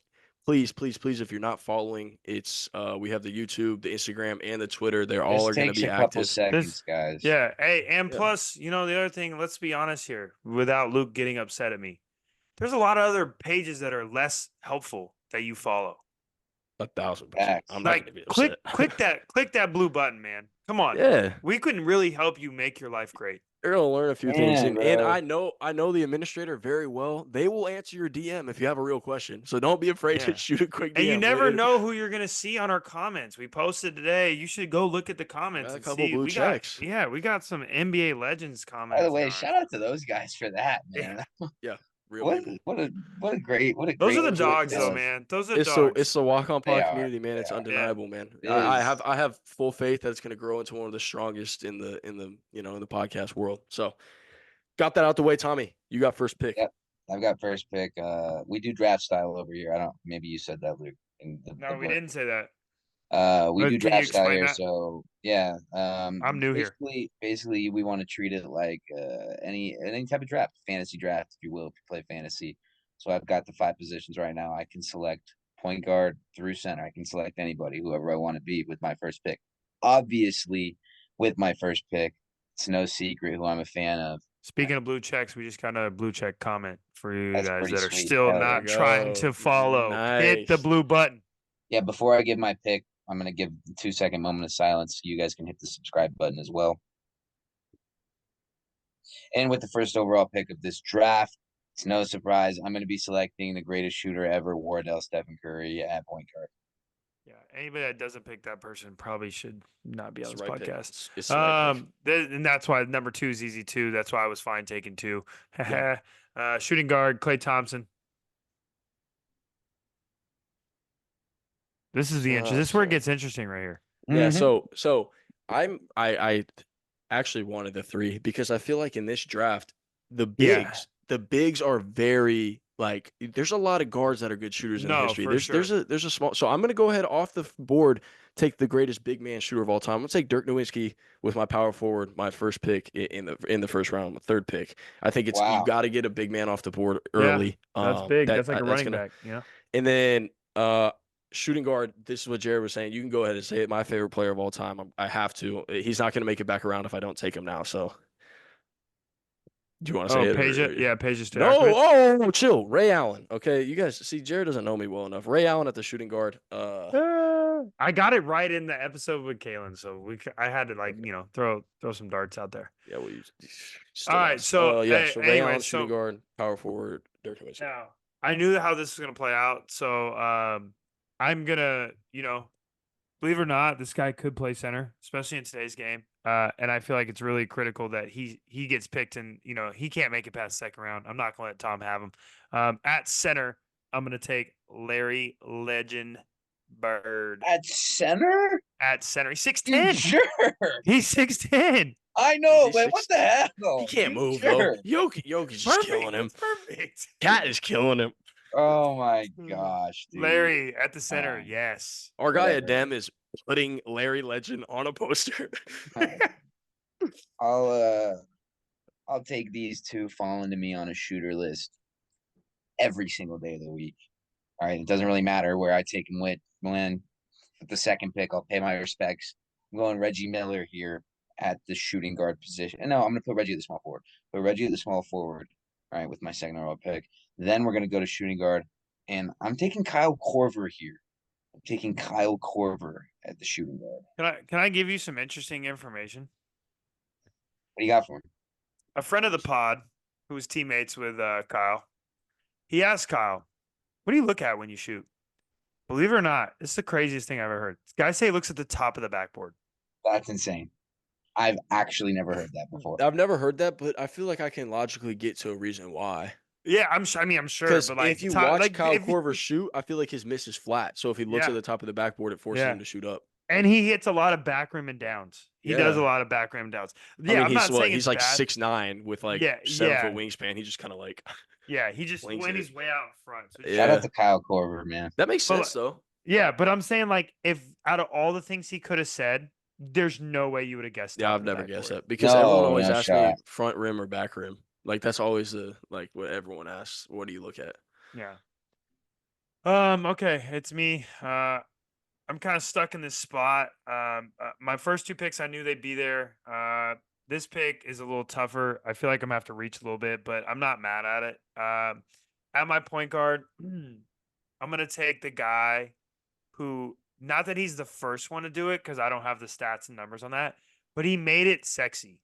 please, if you're not following, it's we have the YouTube, the Instagram, and the Twitter. They're all This are going to takes be a couple active. seconds, guys. Yeah. Hey, and Yeah. plus, the other thing, let's be honest here, without Luke getting upset at me. There's a lot of other pages that are less helpful that you follow. 1,000%. Facts. I'm not Like going to be click upset. click that blue button, man. Come on. Yeah. We couldn't really help you make your life great. You're gonna learn a few things, Man, and bro. I know the administrator very well. They will answer your DM if you have a real question. So don't be afraid Yeah. to shoot a quick DM. And you never know who you're gonna see on our comments. We posted today. You should go look at the comments Got a and couple see. blue checks. We got some NBA legends comments. By the way, on. shout out to those guys for that, man. Yeah, real What people. a great Those are the group dogs, of- though, man. Those are It's dogs. the walk-on They pod are. community, man. They It's are. undeniable, man. It I is. have full faith that it's gonna grow into one of the strongest in the in the podcast world. So got that out the way, Tommy. You got first pick. Yep. I've got first pick. We do draft style over here. Maybe you said that, Luke. No, we didn't say that. We But do can you draft style explain here, that? so yeah. I'm new here. Basically, we want to treat it like any type of draft, fantasy draft, if you will, if you play fantasy. So I've got the 5 positions right now. I can select point guard through center. I can select anybody, whoever I want to be with my first pick. Obviously, with my first pick, it's no secret who I'm a fan of. Speaking of blue checks, we just got a blue check comment for you That's guys pretty that are sweet. still Hell yeah. not There you trying go. to follow. Hit the Nice. blue button. Yeah, before I give my pick, I'm going to give a 2-second moment of silence so you guys can hit the subscribe button as well. And with the first overall pick of this draft, it's no surprise, I'm going to be selecting the greatest shooter ever, Wardell Stephen Curry at point guard. Yeah, anybody that doesn't pick that person probably should not be on It's this the right pick. podcast. It's the right pick. And that's why number 2 is easy too. That's why I was fine taking 2. Yeah. Shooting guard Klay Thompson. This is the interest. This is where it gets interesting right here. Yeah, Mhm. so I actually wanted the 3 because I feel like in this draft, the Yeah. bigs are very like there's a lot of guards that are good shooters in No, history. for There's a small so I'm gonna go ahead off the board, take the greatest big man shooter of all time. I'm gonna take Dirk Nowitzki with my power forward, my first pick in the first round, my third pick. I think it's Wow. you got to get a big man off the board Yeah, early. That's big. That's like a that's running gonna- back. And then shooting guard, this is what Jared was saying. You can go ahead and say it. My favorite player of all time. I have to. He's not going to make it back around if I don't take him now. So, do you want to say it? Peja. Yeah, Peja No. Stojakovic. Oh, chill. Ray Allen. Okay, you guys see, Jared doesn't know me well enough. Ray Allen at the shooting guard. I got it right in the episode with Kalen, so I had to throw some darts out there. Yeah. Well, All right, so, yeah. So Ray anyway, Allen, shooting guard, power forward, Dirk Nowitzki. Now I knew how this was gonna play out, so I'm gonna believe it or not, this guy could play center, especially in today's game. And I feel like it's really critical that he gets picked, and he can't make it past second round. I'm not gonna let Tom have him. At center, I'm gonna take Larry Legend Bird At center? at center. He's You 6'10. sure? He's 6'10. I know, he man. What the 6'10"? hell? He can't You move sure? though. Jokic is just killing him. It's perfect. Cat is killing him. Oh my gosh, dude. Larry at the center, Alright. yes. Our guy Whatever. Adem is putting Larry Legend on a poster. I'll take these two falling to me on a shooter list every single day of the week. All right. It doesn't really matter where I take him with the second pick. I'll pay my respects. I'm going Reggie Miller here at the shooting guard position. And no, I'm gonna put Reggie at the small forward. Put Reggie at the small forward. All right, with my second overall pick. Then we're gonna go to shooting guard. And I'm taking Kyle Korver here. I'm taking Kyle Korver at the shooting guard. Can I give you some interesting information? What do you got for him? A friend of the pod who was teammates with Kyle, he asked Kyle, what do you look at when you shoot? Believe it or not, this is the craziest thing I've ever heard. Guys say he looks at the top of the backboard. That's insane. I've actually never heard that before. I've never heard that, but I feel like I can logically get to a reason why. Yeah, I'm sure, Because but like if you top- watch like, Kyle if you- Korver shoot, I feel like his miss is flat. So if he looks Yeah. at the top of the backboard, it forces Yeah. him to shoot up. and he hits a lot of back rim and downs. He does a Yeah. lot of back rim and downs. I Yeah, mean, I'm not saying he's it's like bad. 6'9" with like Yeah, 7-foot yeah. wingspan. He just kind of like Yeah, he just Wings when it. he's way out in front. So Yeah. Shout out to Kyle Korver, man. that makes But, sense though. yeah, but I'm saying like if out of all the things he could have said, there's no way you would have guessed. Yeah, top I've of the never guessed backboard. that because everyone No, always no asks me shot. front rim or back rim. Like that's always the what everyone asks. What do you look at? Yeah. Okay, it's me. I'm kind of stuck in this spot. My first two picks, I knew they'd be there. This pick is a little tougher. I feel like I'm gonna have to reach a little bit, but I'm not mad at it. At my point guard, I'm gonna take the guy who, not that he's the first one to do it, because I don't have the stats and numbers on that, but he made it sexy.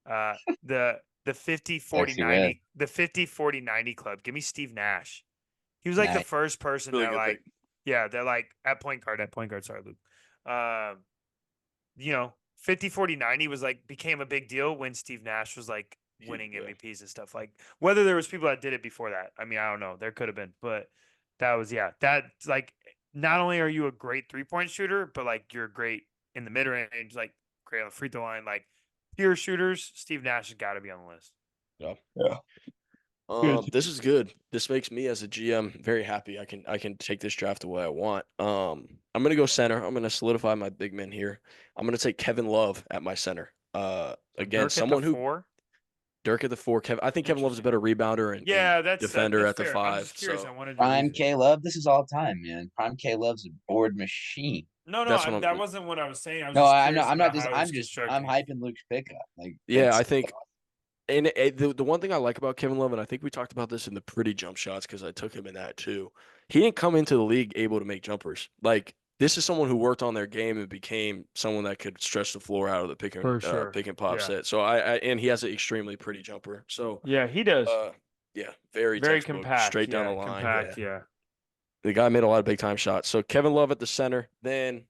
The 50 40 Sexy 90 red. the 50 40 90 club. Give me Steve Nash. He was like the Nice. first person Really that good like pick. yeah, they're like at point guard, sorry, Luke. 50 40 90 was like became a big deal when Steve Nash was like winning Yeah. MVPs and stuff. Like whether there was people that did it before that. I mean, I don't know. There could have been, but that was that's like not only are you a great 3-point shooter, but like you're great in the mid range, like great on the free throw line, like pure shooters. Steve Nash has got to be on the list. This is good. This makes me as a GM very happy. I can take this draft the way I want. I'm gonna go center. I'm gonna solidify my big men here. I'm gonna take Kevin Love at my center. Again, Dirk someone at the who 4? Dirk at the 4. I think Kevin Love's a better rebounder and Yeah, that's defender that's at the fair. I'm 5. just curious. So I wanted to Prime read it. K Love, this is all time, man. Prime K Love's a board machine. No, That's what I'm- that wasn't what I was saying. I was No, just I'm curious not. I'm not. about Just, how it I'm was just. I'm constructed. hyping Luke's pickup. Like, yeah, that's- I think. And the one thing I like about Kevin Love, and I think we talked about this in the pretty jump shots because I took him in that too. He didn't come into the league able to make jumpers. Like this is someone who worked on their game and became someone that could stretch the floor out of the pick For sure. and pop Yeah. set. So and he has an extremely pretty jumper. So Yeah, he does. yeah, very Very textbook, compact. straight down yeah, the line. Compact, Yeah. yeah. The guy made a lot of big time shots. So Kevin Love at the center. Then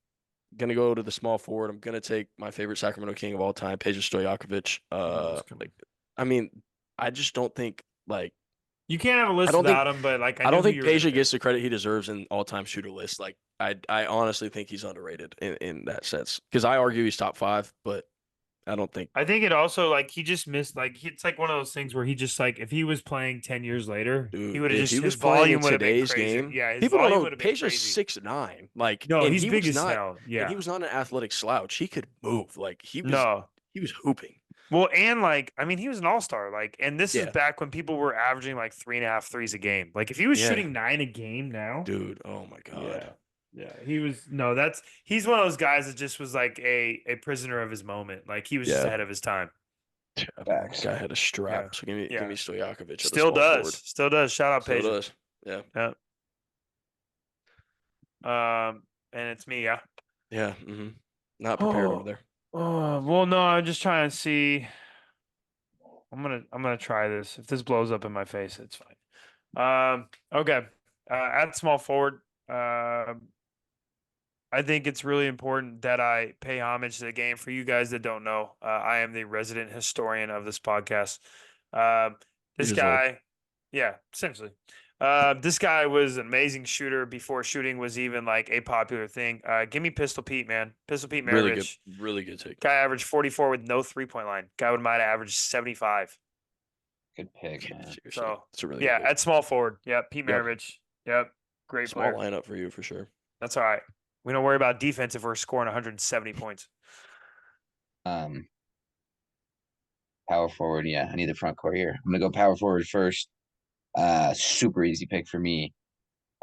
gonna go to the small forward. I'm gonna take my favorite Sacramento King of all time, Peja Stojakovic. I mean, I just don't think like You can't have a list don't think- without him, but like I don't think Peja Peja gets the credit he deserves in all-time shooter list. Like I honestly think he's underrated in that sense because I argue he's top 5, but I don't think. I think it also like he just missed like it's like one of those things where he just like if he was playing 10 years later, Dude, he would have if just he his was playing volume in would have been today's crazy. game, Yeah, his people volume don't know would have been Peja's crazy. 6'9". Like No, and he's he big was as not, hell. Yeah. and he was not an athletic slouch. He could move. Like he was hooping. Well, and like, I mean, he was an all-star. Like, and this is Yeah. back when people were averaging like 3.5 threes a game. Like, if he was Yeah. shooting 9 a game now, Dude, oh my god. yeah, he was. No, he's one of those guys that just was like a prisoner of his moment. Like, he was just Yeah. ahead of his time. Facts. Guy had a strap. Yeah. So give me Yeah. Stojakovic. at the Still small does. forward. Still does. Shout out Still Peja. does. Yeah. And it's me. Yeah. Yeah. Not prepared over Oh. there. Oh well, no. I'm just trying to see. I'm gonna try this. If this blows up in my face, it's fine. Okay. At small forward, I'm I think it's really important that I pay homage to the game. For you guys that don't know, I am the resident historian of this podcast. This Years old. guy, yeah, essentially. This guy was an amazing shooter before shooting was even like a popular thing. Give me Pistol Pete, man. Pistol Pete Maravich. Really good take. Guy averaged 44 with no 3-point line. Guy would might have averaged 75. Good pick, man. Seriously, So it's a really yeah, good pick. at small forward. Yep, Pete Yep. Maravich. Yep, great Small player. lineup for you for sure. That's all right. We don't worry about defense if we're scoring 170 points. Power forward, yeah. I need the front court here. I'm gonna go power forward first. Super easy pick for me.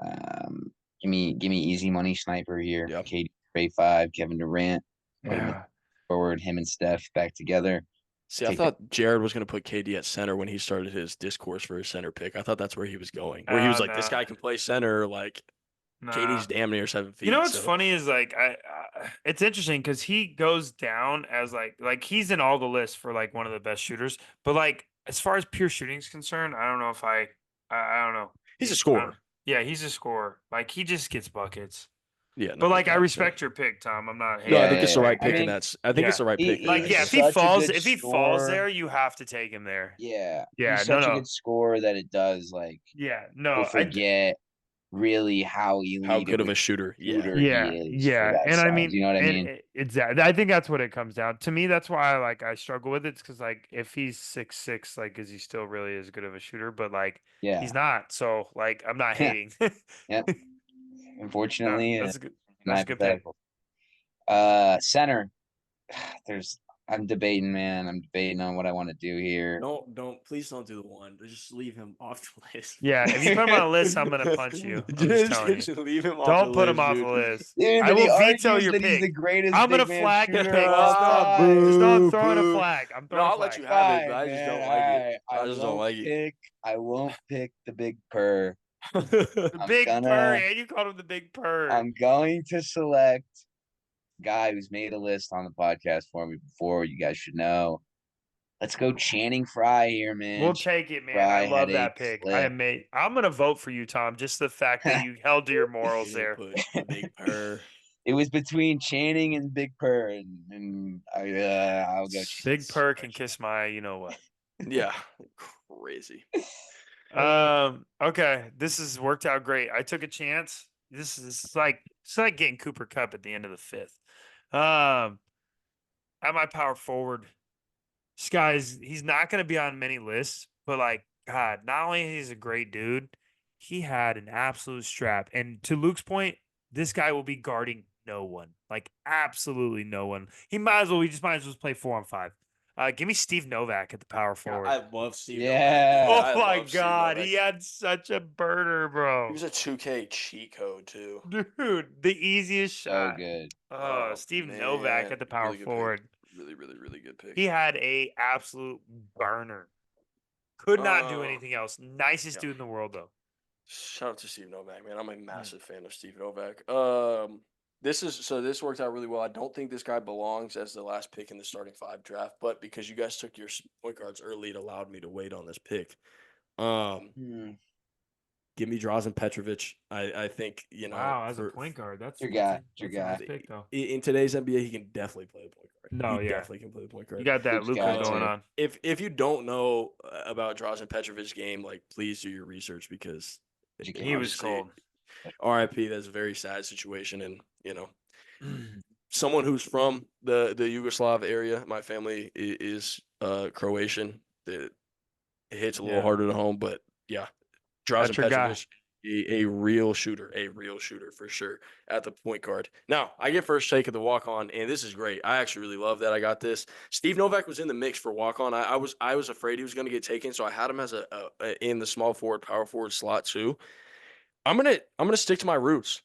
Give me easy money sniper here. Yep. KD straight 5, Kevin Durant. Put him Yeah. forward, him and Steph back together. See, I Take thought Jared was going to put KD at center when he started his discourse for his center pick. I thought that's where he was going. Where he was like, this Nah. guy can play center. Like, Nah. KD's damn near 7 feet. You know what's so- funny is like it's interesting because he goes down as like he's in all the lists for like one of the best shooters, but like as far as pure shooting is concerned, I don't know if I don't know. He's a I scorer. don't- yeah, he's a scorer. Like he just gets buckets. Yeah. But like I exactly. respect your pick, Tom. I'm not hating. No, I Yeah, think it's the yeah, right I pick, mean, and that's. I think it's the right pick. Like He's yeah, if he such a falls good falls scorer. there, you have to take him there. Yeah. Yeah, He's no, such no. a good scorer that it does like Yeah, no, people forget really how elite How good of a a shooter. Yeah. shooter yeah, he is. yeah, for that and I size, mean, you know what I and mean? exactly. I think that's what it comes down to me. That's why I struggle with it because like if he's 6'6", like is he still really as good of a shooter? But like Yeah. he's not. So like I'm not Yeah. hating. Yep. No, Unfortunately, that's a good. an That's a good pick. hypothetical. Center. I'm debating, man. I'm debating on what I want to do here. Please don't do the one. Just leave him off the list. Yeah, if you put him on a list, I'm gonna punch you. I'm just telling you. Just leave him off Don't the put him list, off dude. the list. Dude, I but he will veto argues your that he's the pick. greatest I'm gonna big man flag the shooter pick. of all Stop. time. Just not throwing a Boo. flag. I'm No, throwing a I'll let flag. you have it, Fine, but I just don't man, like it. alright, I just don't like it. I won't pick the big purr. The I'm big gonna- purr, and you called him the big purr. I'm going to select a guy who's made a list on the podcast for me before. You guys should know. Let's go Channing Frye here, man. We'll take it, man. Fry I love had a that pick. clip. I'm gonna vote for you, Tom. Just the fact that you held to your morals You there. put the big purr. It was between Channing and Big Purr, and I'll go. Big Channing. purr can kiss my, you know what. Yeah. Crazy. Okay, this has worked out great. I took a chance. This is like it's like getting Cooper Cup at the end of the fifth. At my power forward, this guy's he's not going to be on many lists, but like God, not only is he a great dude, he had an absolute strap. And to Luke's point, this guy will be guarding no one, like absolutely no one. We might as well play 4-on-5. Give me Steve Novak at the power forward. I love Steve. Yeah. Novak. Oh I my love Steve God, Novak. he had such a burner, He bro. was a 2K cheat code too. Dude, the easiest So shot. good. Oh, Steve Novak man, at the power really good pick. forward. Really good pick. He had a absolute burner. Could not do Oh. anything else. Nicest Yeah. dude in the world, though. Shout out to Steve Novak, man. I'm a massive fan of Steve Novak. This worked out really well. I don't think this guy belongs as the last pick in the starting 5 draft, but because you guys took your point guards early, it allowed me to wait on this pick. Give me Drazen Petrovic. I think, you know, guard, that's Your guy, your a guy. nice pick, though. in today's NBA, he can definitely play a point guard. No, he yeah. definitely can play a point guard. You got that Good Luka guy, going too. on. If you don't know about Drazen Petrovic's game, like please do your research because You He was obviously, cold. RIP. That's a very sad situation, and you know, someone who's from the Yugoslav area. My family is Croatian. It hits a little Yeah. harder to home, but yeah, Drazen That's your guy. Petrovic, a real shooter for sure at the point guard. Now I get first take of the walk on, and this is great. I actually really love that I got this. Steve Novak was in the mix for walk on. I was afraid he was going to get taken, so I had him as a in the small forward, power forward slot too. I'm gonna stick to my roots.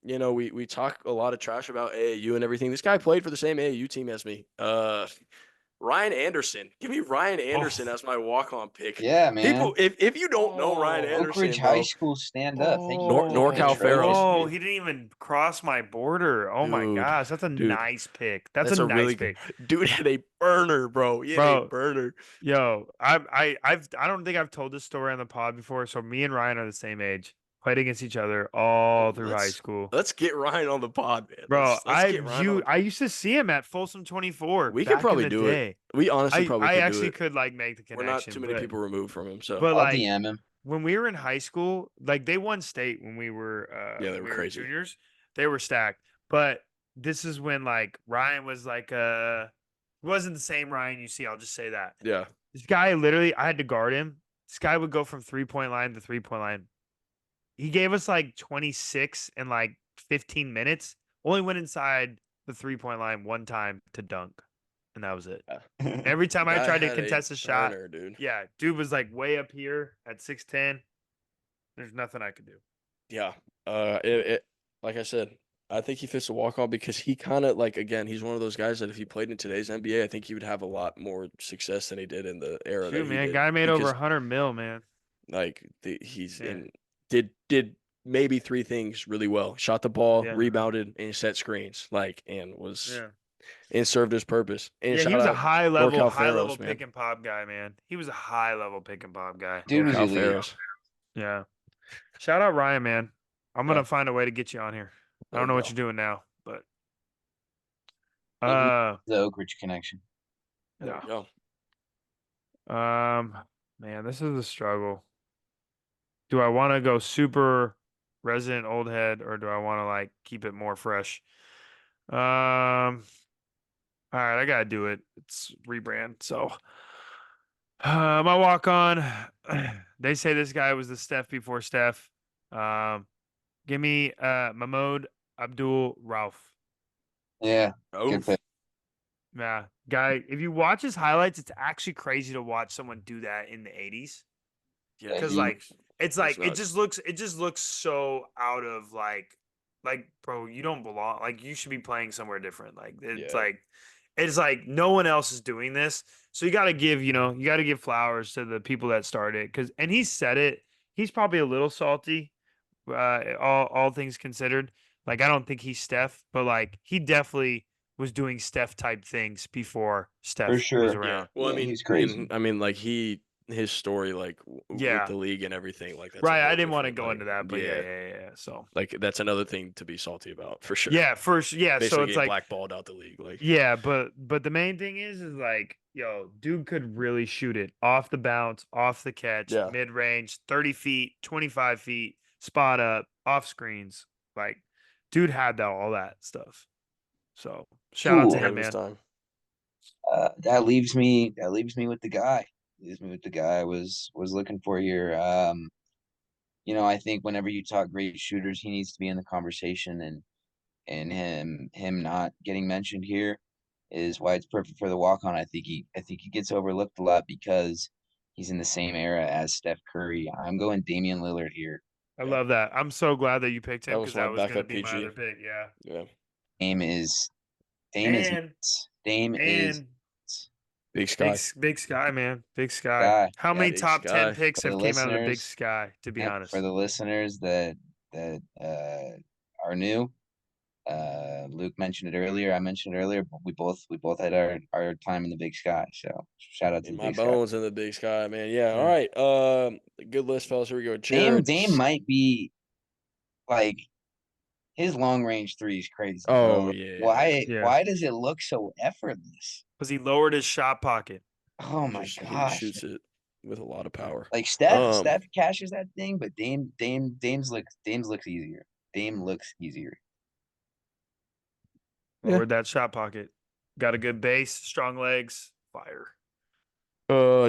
You know, we talk a lot of trash about AAU and everything. This guy played for the same AAU team as me. Ryan Anderson. Give me Ryan Anderson as my walk-on pick. Yeah, man. People, if you don't know Ryan Oh. Anderson, Oak Ridge bro, High School, stand up. Thank you. NorCal Pharaohs. Oh, he didn't even cross my border. Oh my Dude, gosh, that's a dude. nice pick. That's That's a a nice really pick. dude had a burner, bro. He had Bro. a burner. Yo, I don't think I've told this story on the pod before. So me and Ryan are the same age. played against each other all through high Let's- school. Let's get Ryan on the pod, man. Bro, Let's get Ryan on the I used to see him at Folsom 24. We could back probably in the do it. day. We honestly probably I could do actually it. could like make the We're connection. not too many people removed from him, so But I'll like DM him. when we were in high school, like they won state when we were Yeah, they when were we crazy. juniors. They were stacked. But this is when like Ryan was like he wasn't the same Ryan you see, I'll just say that. yeah. This guy literally I had to guard him. This guy would go from 3-point line to 3-point line. He gave us like 26 in like 15 minutes. Only went inside the 3-point line one time to dunk. And that was it. Every time I Guy tried to had a contest a shot, burner, dude. yeah, dude was like way up here at 6'10". There's nothing I could do. Yeah. It like I said, I think he fits the walk on because he kind of like again, he's one of those guys that if he played in today's NBA, I think he would have a lot more success than he did in the era that Shoot, he man, did. guy made over because, 100 mil, man. like he's Yeah. in did maybe three things really well: shot the ball, Yeah. rebounded, and set screens. Like and was Yeah, and served his purpose. And yeah, he shout was a out high level Farrows, man. pick and pop guy, man. He was a high level pick and pop guy. Dude was Cal elite. Farrows. Yeah. Shout out Ryan, man. I'm Yeah. gonna find a way to get you on here. I There don't know we what go. you're doing now, but Yeah, The Oak Ridge connection. There we go. man, this is a struggle. Do I want to go super resident old head or do I want to like keep it more fresh? All right, I gotta do it. It's rebrand. So my walk on. They say this guy was the Steph before Steph. Give me Mahmoud Abdul Rauf. Yeah, good Oof. pick. Yeah, guy. If you watch his highlights, it's actually crazy to watch someone do that in the 80s. Yeah, Because he- like it's like nuts. it just looks so out of like bro, you don't belong. Like you should be playing somewhere different. Like Yeah. it's like no one else is doing this. So you got to give flowers to the people that started. And he said it. He's probably a little salty. All things considered. Like I don't think he's Steph, but like he definitely was doing Steph type things before Steph was sure. around. Yeah. Well, Yeah, I mean, he's crazy. I mean, like his story, like Yeah. with the league and everything, like that's a Right. I whole didn't want to different, go like, into that, but yeah. So like that's another thing to be salty about for sure. yeah, first, yeah. Basically So it's getting like, blackballed out the league. Like yeah, but the main thing is like, yo, dude could really shoot it off the bounce, off the catch, Yeah. mid range, 30 feet, 25 feet, spot up, off screens. Like, dude had all that stuff. So shout out to Cool. ahead him, of his man. time. That leaves me with the guy. Leaves me with the guy I was looking for here. I think whenever you talk great shooters, he needs to be in the conversation, and him not getting mentioned here is why it's perfect for the walk on. I think he gets overlooked a lot because he's in the same era as Steph Curry. I'm going Damian Lillard here. I love that. I'm so glad that you picked him That because was my that was going to backup be my PG. other pick. Yeah. Yeah. Dame is And- nuts. Dame is And Big Sky. Big Sky, man. Big Sky. Sky. How Yeah, many Big top 10 Sky. picks For have the came out of the Big listeners, Sky, to be Yep, honest? for the listeners that are new, Luke mentioned it earlier. I mentioned it earlier. But we both had our time in the Big Sky. So shout out to In the my Big Sky. bones in the Big Sky, man. Yeah. All Yeah. right. Good list, fellas. Here we go. Dame Jared. might be like his long range three is crazy. Oh, bro. yeah. Yeah. Why does it look so effortless? Because he lowered his shot pocket. Oh my He gosh. shoots it with a lot of power. Like Steph Um, cashes that thing, but Dame's looks easier. Dame looks easier. Yeah. Lowered that shot pocket. Got a good base, strong legs, fire.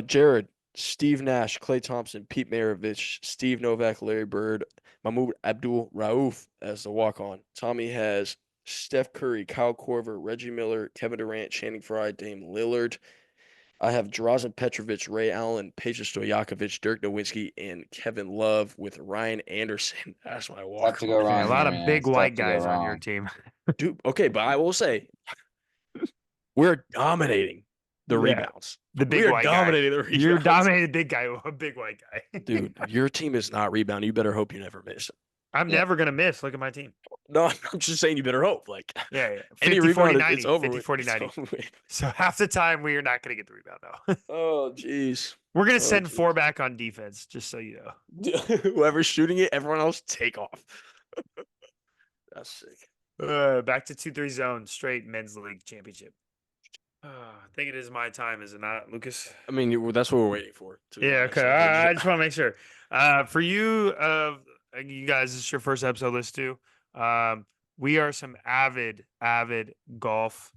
Jared, Steve Nash, Klay Thompson, Pete Maravich, Steve Novak, Larry Bird, Mahmoud Abdul Rauf as the walk-on. Tommy has Steph Curry, Kyle Korver, Reggie Miller, Kevin Durant, Channing Frye, Dame Lillard. I have Drazen Petrovic, Ray Allen, Peja Stojakovic, Dirk Nowitzki, and Kevin Love with Ryan Anderson. That's my Tough walk. to go wrong. Man, a lot here, of man. big It's tough white to go guys on your wrong. team. Dude, okay, but I will say we're dominating the Yeah. rebounds. The big we are white guy. dominating the rebounds. You're dominated big guy, a big white guy. Dude, your team is not rebounding. You better hope you never miss. I'm Yeah. never going to miss. Look at my team. No, I'm just saying you better hope. Like Yeah. any 50, 40, rebound, 90. it's over 50, with. 40, It's 90. over with. So half the time we are not going to get the rebound now. Oh, jeez. We're gonna Oh, send geez. 4 back on defense, just so you know. Whoever's shooting it, everyone else take off. That's sick. Back to 2-3 zone, straight men's league championship. I think it is my time, is it not, Lucas? I mean, that's what we're waiting for. To be Yeah, honest. okay. Like, I just want to make sure. For you, you guys, this is your first episode. Let's do. We are some avid golf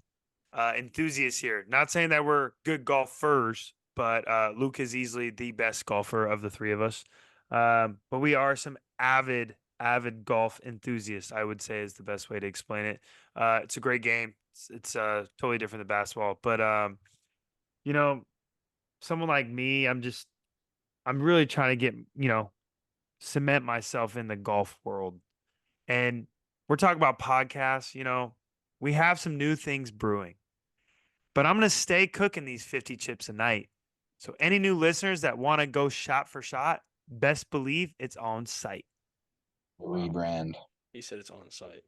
enthusiasts here. Not saying that we're good golfers, but Luke is easily the best golfer of the 3 of us. But we are some avid golf enthusiasts, I would say, is the best way to explain it. It's a great game. It's totally different than basketball, but you know, someone like me, I'm really trying to get, cement myself in the golf world. And we're talking about podcasts, we have some new things brewing. But I'm going to stay cooking these 50 chips a night. So any new listeners that want to go shot for shot, best believe it's on site. Rebrand. he said it's on site.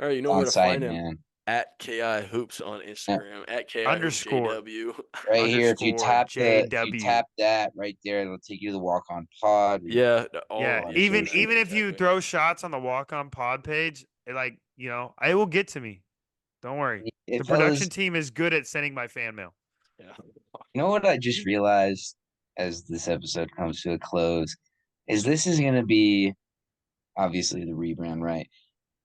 All right, you know where On to site, find him. man. At KI Hoops on Instagram. At KI Underscore. JW. Right here, if you Underscore tap JW. that right there, it'll take you to the walk on pod. Yeah. all Yeah, of our even social if you exactly. throw shots on the walk-on pod page, it it will get to me. Don't worry. Hey, The fellas, production team is good at sending my fan mail. Yeah. you know what I just realized as this episode comes to a close is this is going to be obviously the rebrand, right?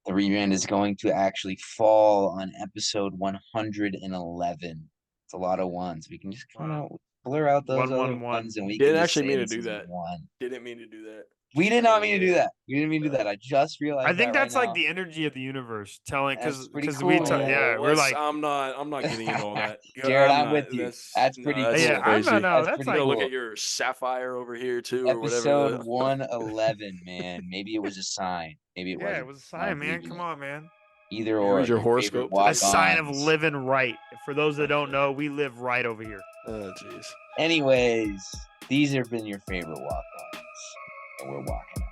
The rebrand is going to actually fall on episode 111. It's a lot of ones. We can just kind of blur out those other 111. ones, and we Didn't can just actually say mean to this do is that. one. Didn't mean to do that. We Just did not kinda mean to do late. that. We didn't mean to do that. I just realized. I think that that's right like now. the energy of the universe telling That's pretty because cool, we man. yeah we're let's- like I'm not getting into all that. Jared, I'm not- with you. That's pretty that's cool. yeah I'm crazy. not no That's that's pretty You like gotta look cool. at your sapphire over here too, or whatever. Episode 111, man. Maybe it was a sign. Maybe it yeah wasn't. it was a I don't sign, man. believe in Come it. on, man. Either You or. read your your horoscope favorite today? A sign of walk-ons. living right. For those that don't know, we live right over here. Oh jeez. Anyways, these have been your favorite walk-ons, and we're walking out.